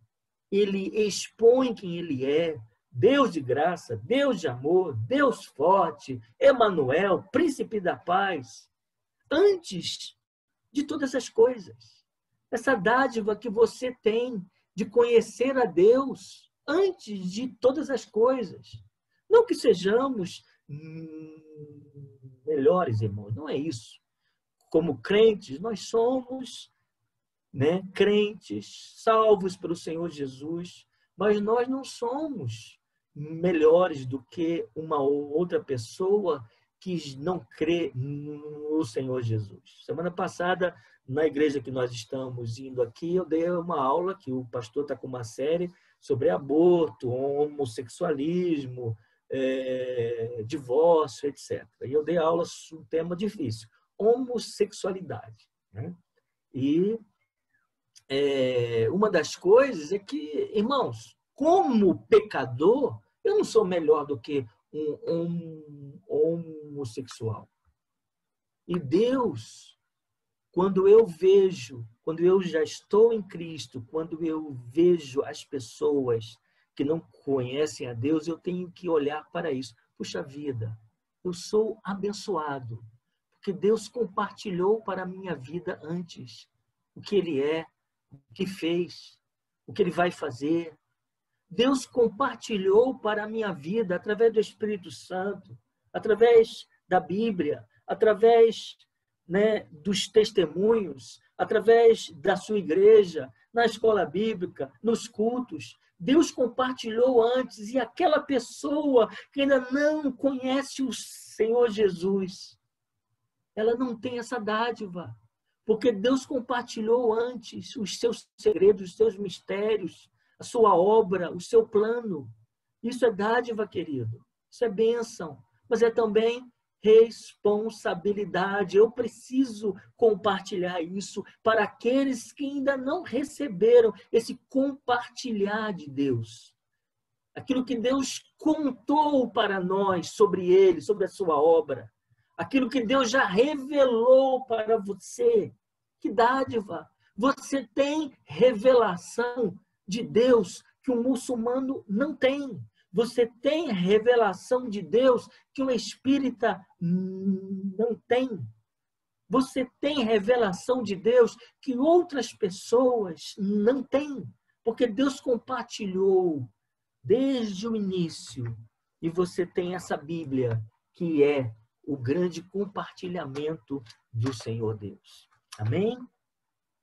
ele expõe quem ele é, Deus de graça, Deus de amor, Deus forte, Emanuel, príncipe da paz, antes de todas as coisas. Essa dádiva que você tem de conhecer a Deus antes de todas as coisas. Não que sejamos melhores, irmãos, não é isso. Como crentes, nós somos, crentes, salvos pelo Senhor Jesus, mas nós não somos melhores do que uma outra pessoa que não crê no Senhor Jesus. Semana passada, na igreja que nós estamos indo aqui, eu dei uma aula que o pastor está com uma série sobre aborto, homossexualismo, divórcio, etc. E eu dei aula sobre um tema difícil, homossexualidade. E uma das coisas é que, irmãos, como pecador, eu não sou melhor do que um homossexual. E Deus, quando eu já estou em Cristo, quando eu vejo as pessoas que não conhecem a Deus, eu tenho que olhar para isso. Puxa vida, eu sou abençoado, porque Deus compartilhou para a minha vida antes o que Ele é, o que fez, o que Ele vai fazer. Deus compartilhou para a minha vida através do Espírito Santo, através da Bíblia, através dos testemunhos, através da sua igreja, na escola bíblica, nos cultos. Deus compartilhou antes, e aquela pessoa que ainda não conhece o Senhor Jesus, ela não tem essa dádiva, porque Deus compartilhou antes os seus segredos, os seus mistérios, a sua obra, o seu plano. Isso é dádiva, querido. Isso é bênção. Mas é também responsabilidade. Eu preciso compartilhar isso para aqueles que ainda não receberam esse compartilhar de Deus. Aquilo que Deus contou para nós sobre ele, sobre a sua obra. Aquilo que Deus já revelou para você. Que dádiva! Você tem revelação de Deus que o muçulmano não tem. Você tem revelação de Deus que o espírita não tem. Você tem revelação de Deus que outras pessoas não têm. Porque Deus compartilhou desde o início. E você tem essa Bíblia, que é o grande compartilhamento do Senhor Deus. Amém?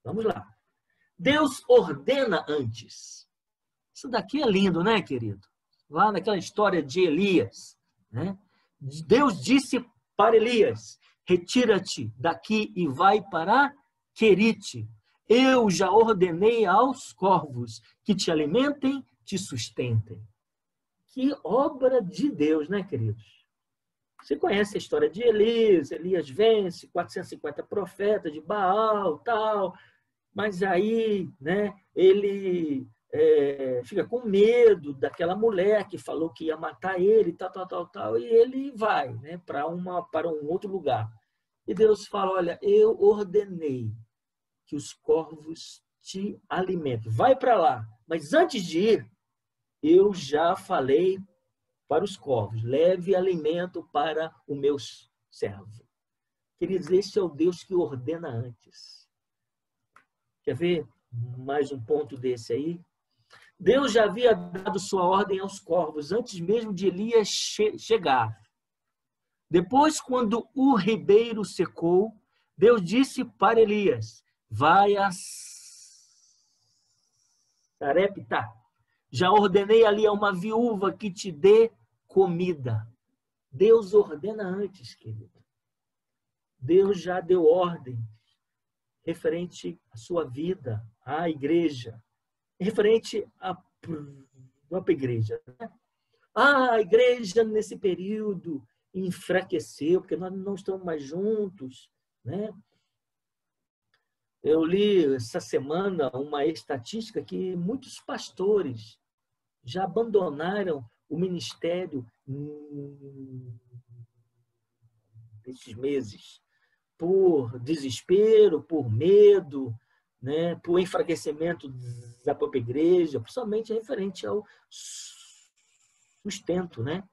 Vamos lá. Deus ordena antes. Isso daqui é lindo, né, querido? Lá naquela história de Elias, Deus disse para Elias: retira-te daqui e vai para Querite. Eu já ordenei aos corvos que te alimentem, te sustentem. Que obra de Deus, né, queridos? Você conhece a história de Elias. Elias vence 450 profetas de Baal, tal. Mas aí, ele fica com medo daquela mulher que falou que ia matar ele, tal, e ele vai, para um outro lugar. E Deus fala: olha, eu ordenei que os corvos te alimentem. Vai para lá. Mas antes de ir, eu já falei para os corvos: leve alimento para o meu servo. Queridos, esse é o Deus que ordena antes. Quer ver mais um ponto desse aí? Deus já havia dado sua ordem aos corvos antes mesmo de Elias chegar. Depois, quando o ribeiro secou, Deus disse para Elias: vai a Sarepta, Já ordenei ali a uma viúva que te dê comida. Deus ordena antes, querido. Deus já deu ordem referente à sua vida, à igreja, referente à própria igreja. A igreja nesse período enfraqueceu, porque nós não estamos mais juntos, né? Eu li essa semana uma estatística que muitos pastores já abandonaram o ministério nesses meses, por desespero, por medo, né, por enfraquecimento da própria igreja, principalmente referente ao sustento, né?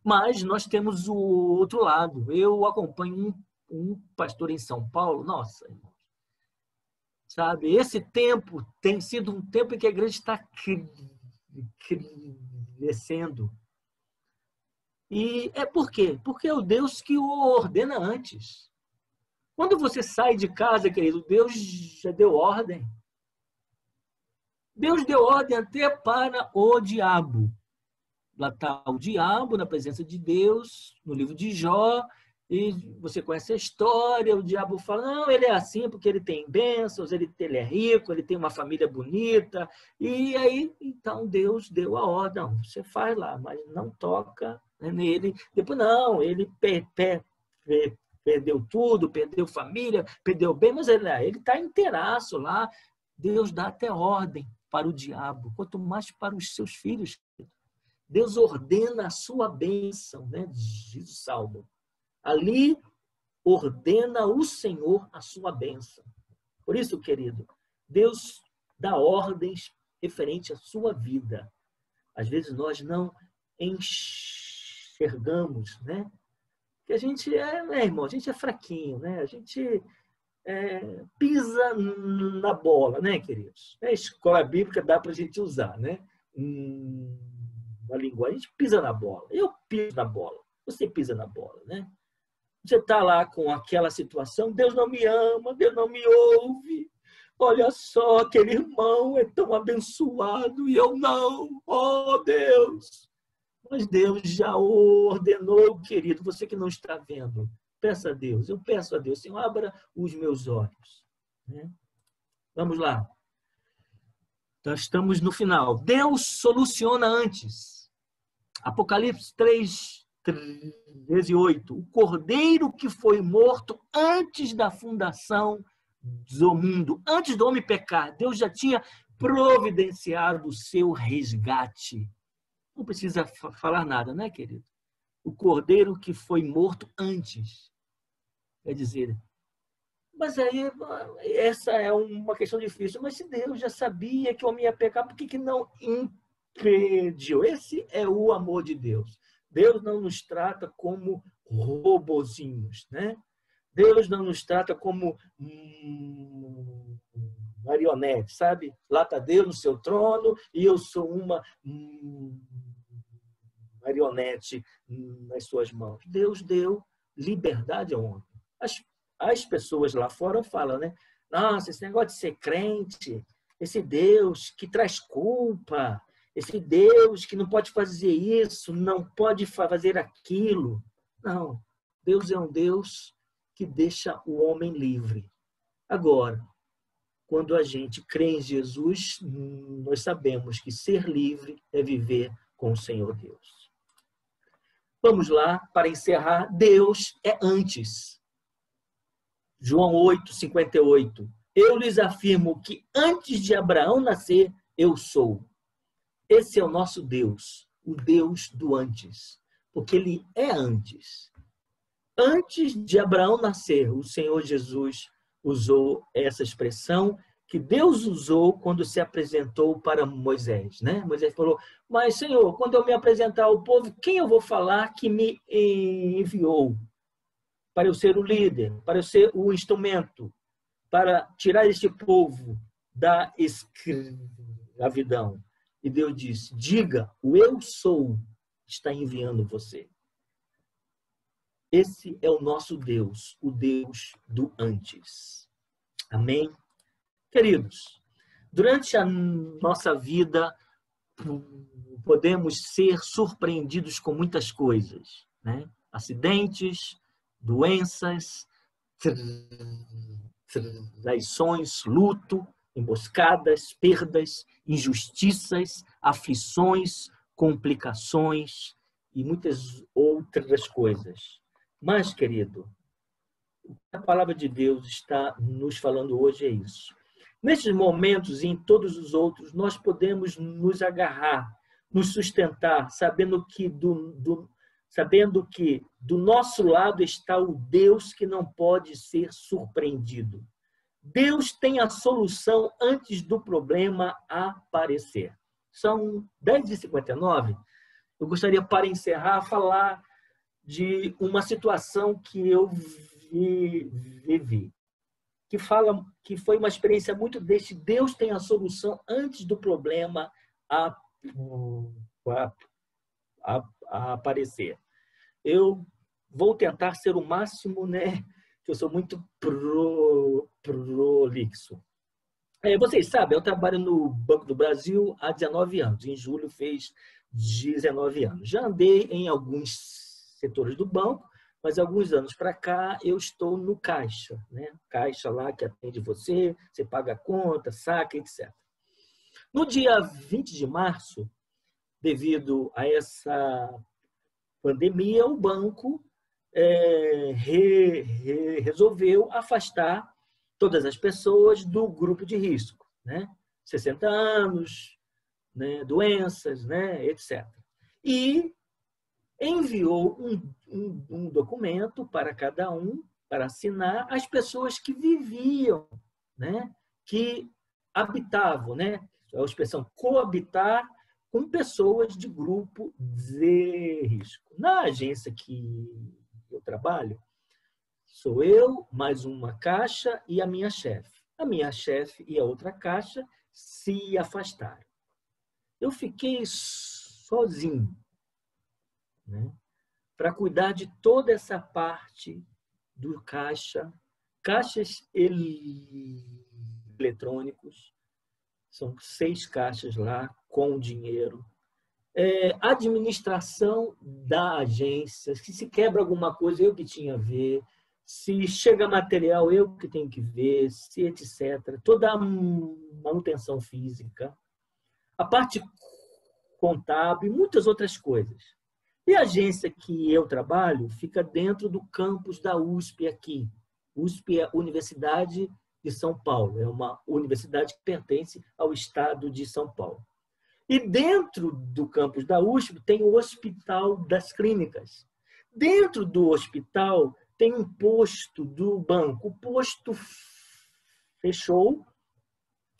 Mas nós temos o outro lado. Eu acompanho um pastor em São Paulo, nossa, irmão, sabe? Esse tempo tem sido um tempo em que a igreja está crescendo. E é por quê? Porque é o Deus que o ordena antes. Quando você sai de casa, querido, Deus já deu ordem. Deus deu ordem até para o diabo. Lá está o diabo na presença de Deus, no livro de Jó, e você conhece a história, o diabo fala, não, ele é assim porque ele tem bênçãos, ele é rico, ele tem uma família bonita, e aí, então, Deus deu a ordem, não, você faz lá, mas não toca nele. Depois, não, ele perdeu tudo, perdeu família, perdeu bem, mas ele está inteiraço lá. Deus dá até ordem para o diabo, quanto mais para os seus filhos. Deus ordena a sua bênção, né? Diz o Salmo. Ali ordena o Senhor a sua bênção. Por isso, querido, Deus dá ordens referente à sua vida. Às vezes nós não enxergamos, né? Que a gente irmão, a gente é fraquinho, né? A gente pisa na bola, né, queridos? A escola bíblica dá para a gente usar, né? A linguagem, a gente pisa na bola. Eu piso na bola. Você pisa na bola, né? Você está lá com aquela situação, Deus não me ama, Deus não me ouve. Olha só, aquele irmão é tão abençoado e eu não. Oh, Deus! Mas Deus já ordenou, querido, você que não está vendo. Peça a Deus, eu peço a Deus, Senhor, abra os meus olhos. Né? Vamos lá. Nós estamos no final. Deus soluciona antes. Apocalipse 3, 13:8. O cordeiro que foi morto antes da fundação do mundo, antes do homem pecar, Deus já tinha providenciado o seu resgate. Não precisa falar nada, né, querido? O cordeiro que foi morto antes. Quer dizer, mas aí essa é uma questão difícil. Mas se Deus já sabia que o homem ia pecar, por que não impediu? Esse é o amor de Deus. Deus não nos trata como robozinhos, né? Deus não nos trata como marionete, sabe? Lá está Deus no seu trono e eu sou uma marionete nas suas mãos. Deus deu liberdade ao homem. As pessoas lá fora falam, né? Nossa, esse negócio de ser crente, esse Deus que traz culpa, esse Deus que não pode fazer isso, não pode fazer aquilo. Não, Deus é um Deus que deixa o homem livre. Agora, quando a gente crê em Jesus, nós sabemos que ser livre é viver com o Senhor Deus. Vamos lá, para encerrar, Deus é antes. João 8:58. Eu lhes afirmo que antes de Abraão nascer, eu sou. Esse é o nosso Deus, o Deus do antes, porque ele é antes. Antes de Abraão nascer, o Senhor Jesus usou essa expressão que Deus usou quando se apresentou para Moisés, né? Moisés falou, mas Senhor, quando eu me apresentar ao povo, quem eu vou falar que me enviou? Para eu ser o líder, para eu ser o instrumento, para tirar este povo da escravidão. E Deus disse, diga, o eu sou está enviando você. Esse é o nosso Deus, o Deus do antes. Amém? Queridos, durante a nossa vida, podemos ser surpreendidos com muitas coisas, né? Acidentes, doenças, traições, luto, emboscadas, perdas, injustiças, aflições, complicações e muitas outras coisas. Mas, querido, o que a palavra de Deus está nos falando hoje é isso. Nesses momentos e em todos os outros, nós podemos nos agarrar, nos sustentar, sabendo que do nosso lado está o Deus que não pode ser surpreendido. Deus tem a solução antes do problema aparecer. São 10h59. Eu gostaria, para encerrar, falar de uma situação que eu vivi, que foi uma experiência muito deste Deus tem a solução antes do problema aparecer. Eu vou tentar ser o máximo, né? Que eu sou muito prolixo. Vocês sabem, eu trabalho no Banco do Brasil há 19 anos. Em julho fez 19 anos. Já andei em alguns setores do banco, mas alguns anos para cá eu estou no caixa, né? Caixa lá que atende você paga a conta, saca, etc. No dia 20 de março, devido a essa pandemia, o banco resolveu afastar todas as pessoas do grupo de risco, né? 60 anos, né? Doenças, né? Etc. E enviou um documento para cada um, para assinar, as pessoas que viviam, né? Que habitavam, né? A expressão coabitar com pessoas de grupo de risco. Na agência que eu trabalho, sou eu, mais uma caixa e a minha chefe. A minha chefe e a outra caixa se afastaram. Eu fiquei sozinho, né, para cuidar de toda essa parte do caixa, caixas eletrônicos, são 6 caixas lá com dinheiro, administração da agência, se quebra alguma coisa, eu que tinha a ver, se chega material, eu que tenho que ver, se etc. Toda a manutenção física, a parte contábil e muitas outras coisas. E a agência que eu trabalho fica dentro do campus da USP aqui. USP é a Universidade de São Paulo, é uma universidade que pertence ao estado de São Paulo. E dentro do campus da USP tem o Hospital das Clínicas. Dentro do hospital tem um posto do banco. O posto fechou.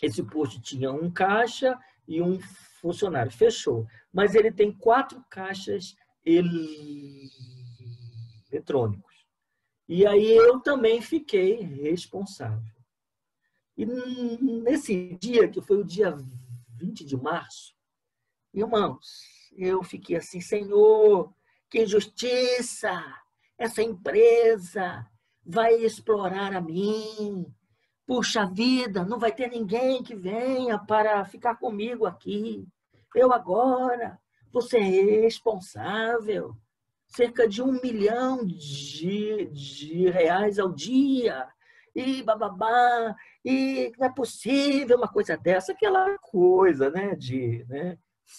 Esse posto tinha um caixa e um funcionário. Fechou. Mas ele tem 4 caixas eletrônicos. E aí eu também fiquei responsável. E nesse dia, que foi o dia 20 de março, irmãos, eu fiquei assim, Senhor, que injustiça! Essa empresa vai explorar a mim. Puxa vida, não vai ter ninguém que venha para ficar comigo aqui. Eu agora vou ser responsável. Cerca de R$1 milhão de reais ao dia. E bababá, e não é possível uma coisa dessa, aquela coisa, né, de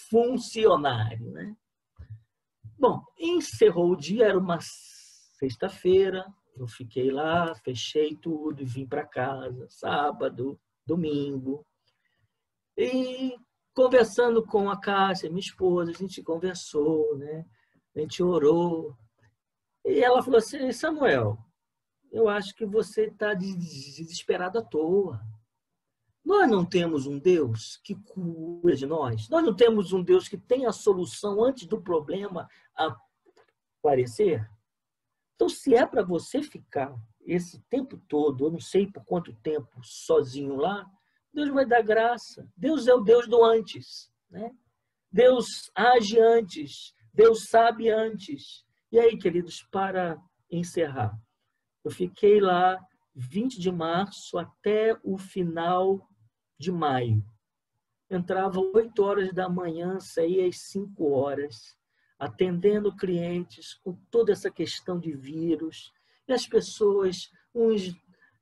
funcionário, né? Bom, encerrou o dia, era uma sexta-feira, eu fiquei lá, fechei tudo e vim para casa, sábado, domingo. E conversando com a Cássia, minha esposa, a gente conversou, né? A gente orou. E ela falou assim, Samuel, eu acho que você está desesperado à toa. Nós não temos um Deus que cura de nós. Nós não temos um Deus que tem a solução antes do problema aparecer. Então, se é para você ficar esse tempo todo, eu não sei por quanto tempo, sozinho lá, Deus vai dar graça. Deus é o Deus do antes, né? Deus age antes. Deus sabe antes. E aí, queridos, para encerrar, eu fiquei lá 20 de março até o final de maio. entrava 8 horas da manhã, saía às 5 horas, atendendo clientes com toda essa questão de vírus. E as pessoas, uns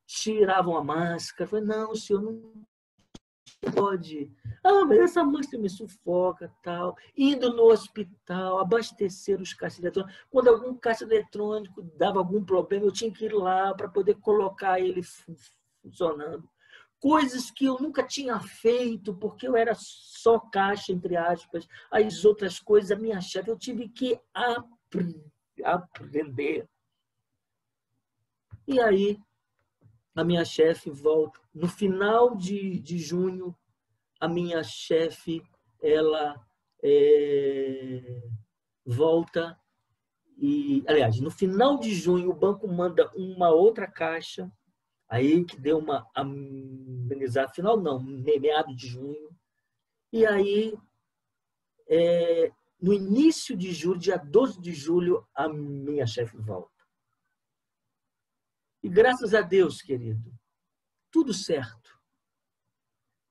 tiravam a máscara, falavam, não, o senhor não pode. Ah, mas essa máscara me sufoca, tal. Indo no hospital, abastecer os caixas eletrônicos. Quando algum caixa eletrônico dava algum problema, eu tinha que ir lá para poder colocar ele funcionando. Coisas que eu nunca tinha feito, porque eu era só caixa, entre aspas. As outras coisas, a minha chefe, eu tive que aprender. E aí, a minha chefe volta. No final de junho, a minha chefe, ela volta. E, aliás, no final de junho, o banco manda uma outra caixa. Aí que deu uma amenizada, final não, meado de junho. E aí, no início de julho, dia 12 de julho, a minha chefe volta. E graças a Deus, querido, tudo certo.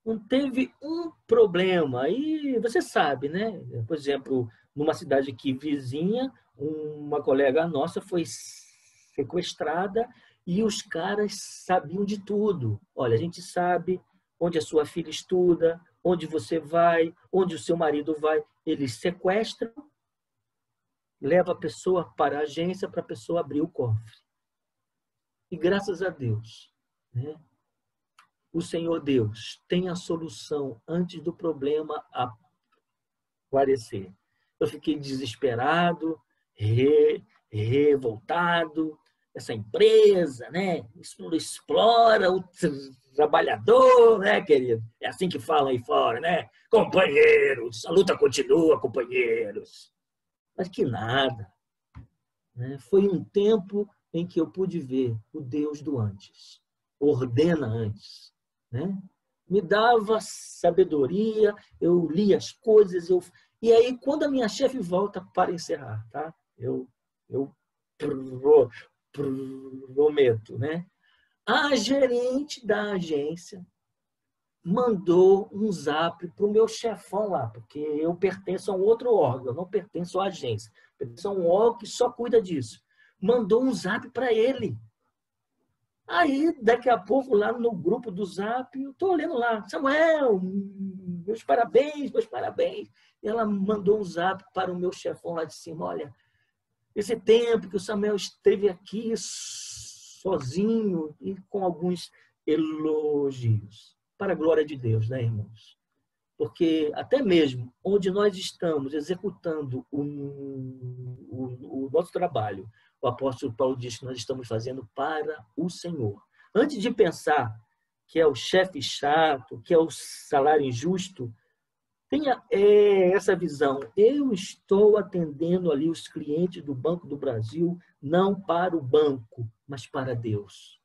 Não teve um problema. Aí você sabe, né? Por exemplo, numa cidade aqui vizinha, uma colega nossa foi sequestrada e os caras sabiam de tudo. Olha, a gente sabe onde a sua filha estuda, onde você vai, onde o seu marido vai. Eles sequestram, levam a pessoa para a agência para a pessoa abrir o cofre. E graças a Deus, né? O Senhor Deus tem a solução antes do problema aparecer. Eu fiquei desesperado, revoltado. Essa empresa, né? Explora o trabalhador, né, querido? É assim que falam aí fora, né? Companheiros, a luta continua, companheiros. Mas que nada. Né? Foi um tempo em que eu pude ver o Deus do antes. Ordena antes. Né? Me dava sabedoria, eu li as coisas, e aí quando a minha chefe volta, para encerrar, tá? Eu prometo, né? A gerente da agência mandou um zap para o meu chefão lá, porque eu pertenço a um outro órgão, eu não pertenço à agência, pertenço a um órgão que só cuida disso. Mandou um zap para ele. Aí, daqui a pouco, lá no grupo do Zap, eu estou olhando lá, Samuel, meus parabéns, meus parabéns. E ela mandou um zap para o meu chefão lá de cima, olha, esse tempo que o Samuel esteve aqui sozinho e com alguns elogios. Para a glória de Deus, né, irmãos? Porque até mesmo onde nós estamos executando o nosso trabalho, o apóstolo Paulo diz que nós estamos fazendo para o Senhor. Antes de pensar que é o chefe chato, que é o salário injusto, tenha essa visão. Eu estou atendendo ali os clientes do Banco do Brasil, não para o banco, mas para Deus.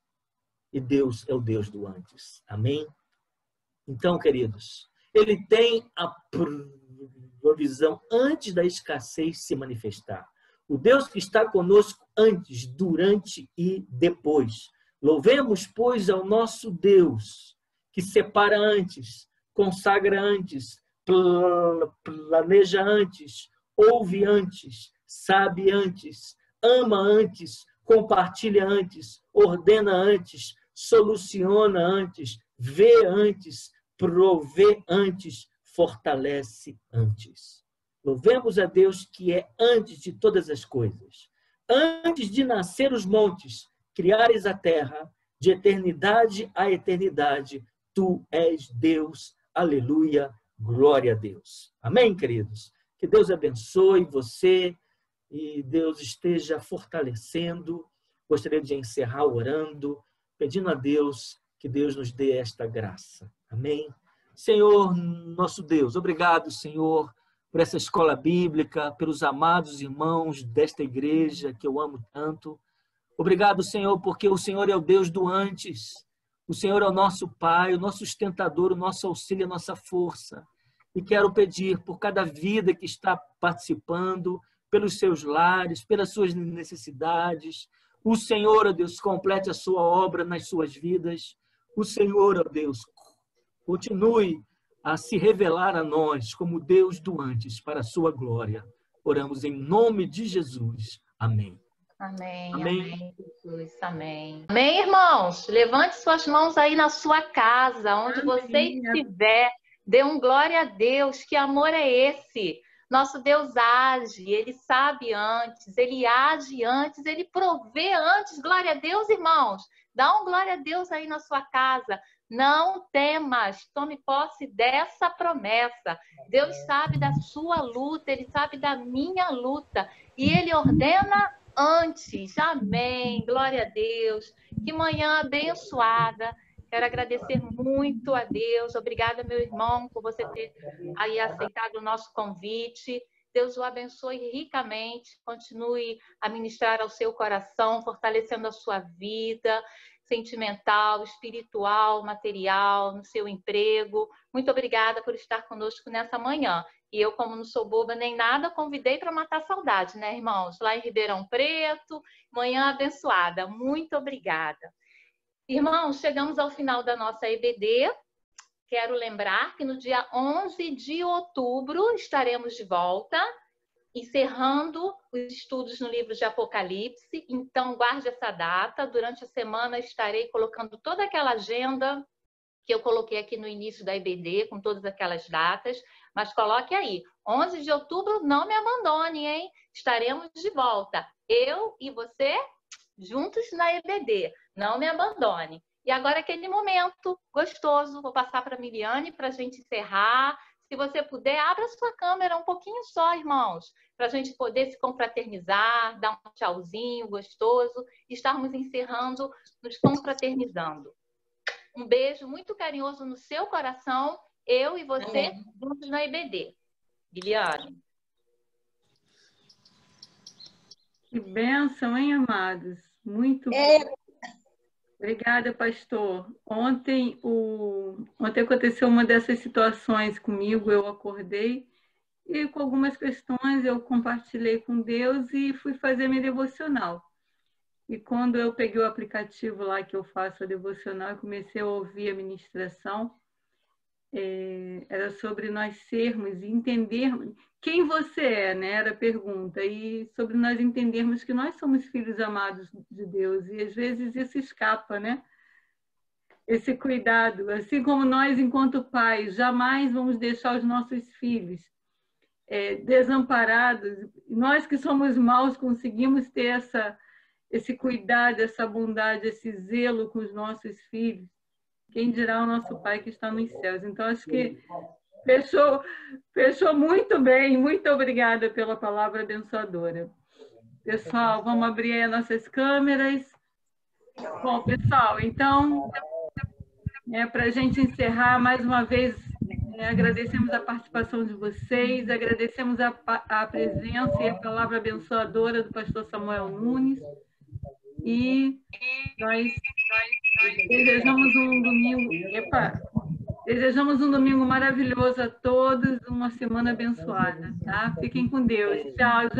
E Deus é o Deus do antes. Amém? Então, queridos, Ele tem a provisão antes da escassez se manifestar. O Deus que está conosco antes, durante e depois. Louvemos, pois, ao nosso Deus, que separa antes, consagra antes, planeja antes, ouve antes, sabe antes, ama antes, compartilha antes, ordena antes, soluciona antes, vê antes, provê antes, fortalece antes. Louvemos a Deus que é antes de todas as coisas. Antes de nascer os montes, criares a terra, de eternidade a eternidade, tu és Deus. Aleluia, glória a Deus. Amém, queridos? Que Deus abençoe você e Deus esteja fortalecendo. Gostaria de encerrar orando, pedindo a Deus que Deus nos dê esta graça. Amém? Senhor, nosso Deus, obrigado, Senhor, por essa escola bíblica, pelos amados irmãos desta igreja que eu amo tanto. Obrigado, Senhor, porque o Senhor é o Deus do antes. O Senhor é o nosso Pai, o nosso sustentador, o nosso auxílio, a nossa força. E quero pedir por cada vida que está participando, pelos seus lares, pelas suas necessidades. O Senhor, ó Deus, complete a sua obra nas suas vidas. O Senhor, ó Deus, continue a se revelar a nós como Deus do antes, para a sua glória. Oramos em nome de Jesus. Amém. Amém, Amém. amém, Jesus, amém. Amém, irmãos? Levante suas mãos aí na sua casa, onde você estiver. Dê um glória a Deus. Que amor é esse? Nosso Deus age, Ele sabe antes, Ele age antes, Ele provê antes. Glória a Deus, irmãos. Dá um glória a Deus aí na sua casa. Não temas, tome posse dessa promessa. Deus sabe da sua luta, Ele sabe da minha luta. E Ele ordena antes. Amém. Glória a Deus. Que manhã abençoada. Quero agradecer muito a Deus. Obrigada, meu irmão, por você ter aí aceitado o nosso convite. Deus o abençoe ricamente. Continue a ministrar ao seu coração, fortalecendo a sua vida sentimental, espiritual, material, no seu emprego. Muito obrigada por estar conosco nessa manhã. E eu, como não sou boba nem nada, convidei para matar a saudade, né, irmãos? Lá em Ribeirão Preto, manhã abençoada. Muito obrigada. Irmãos, chegamos ao final da nossa EBD. Quero lembrar que no dia 11 de outubro estaremos de volta, encerrando os estudos no livro de Apocalipse. Então, guarde essa data. Durante a semana estarei colocando toda aquela agenda que eu coloquei aqui no início da EBD, com todas aquelas datas. Mas coloque aí, 11 de outubro, não me abandone, hein? Estaremos de volta. Eu e você, juntos na EBD. Não me abandone. E agora aquele momento gostoso. Vou passar para a Miliane para a gente encerrar. Se você puder, abra sua câmera um pouquinho só, irmãos, para a gente poder se confraternizar, dar um tchauzinho gostoso e estarmos encerrando, nos confraternizando. Um beijo muito carinhoso no seu coração, eu e você, juntos na EBD. Miliane. Que bênção, hein, amados? Muito obrigada, pastor. Ontem aconteceu uma dessas situações comigo, eu acordei e com algumas questões eu compartilhei com Deus e fui fazer minha devocional. E quando eu peguei o aplicativo lá que eu faço a devocional e comecei a ouvir a ministração, era sobre nós sermos e entendermos quem você é, né? Era a pergunta. E sobre nós entendermos que nós somos filhos amados de Deus. E às vezes isso escapa, né? Esse cuidado. Assim como nós, enquanto pais, jamais vamos deixar os nossos filhos desamparados. Nós que somos maus conseguimos ter esse cuidado, essa bondade, esse zelo com os nossos filhos. Quem dirá o nosso Pai que está nos céus? Então, acho que fechou muito bem. Muito obrigada pela palavra abençoadora. Pessoal, vamos abrir aí as nossas câmeras. Bom, pessoal, então, para a gente encerrar, mais uma vez, agradecemos a participação de vocês, agradecemos a presença e a palavra abençoadora do pastor Samuel Nunes. E nós desejamos um domingo... Desejamos um domingo maravilhoso a todos, uma semana abençoada, tá? Fiquem com Deus. Tchau, gente.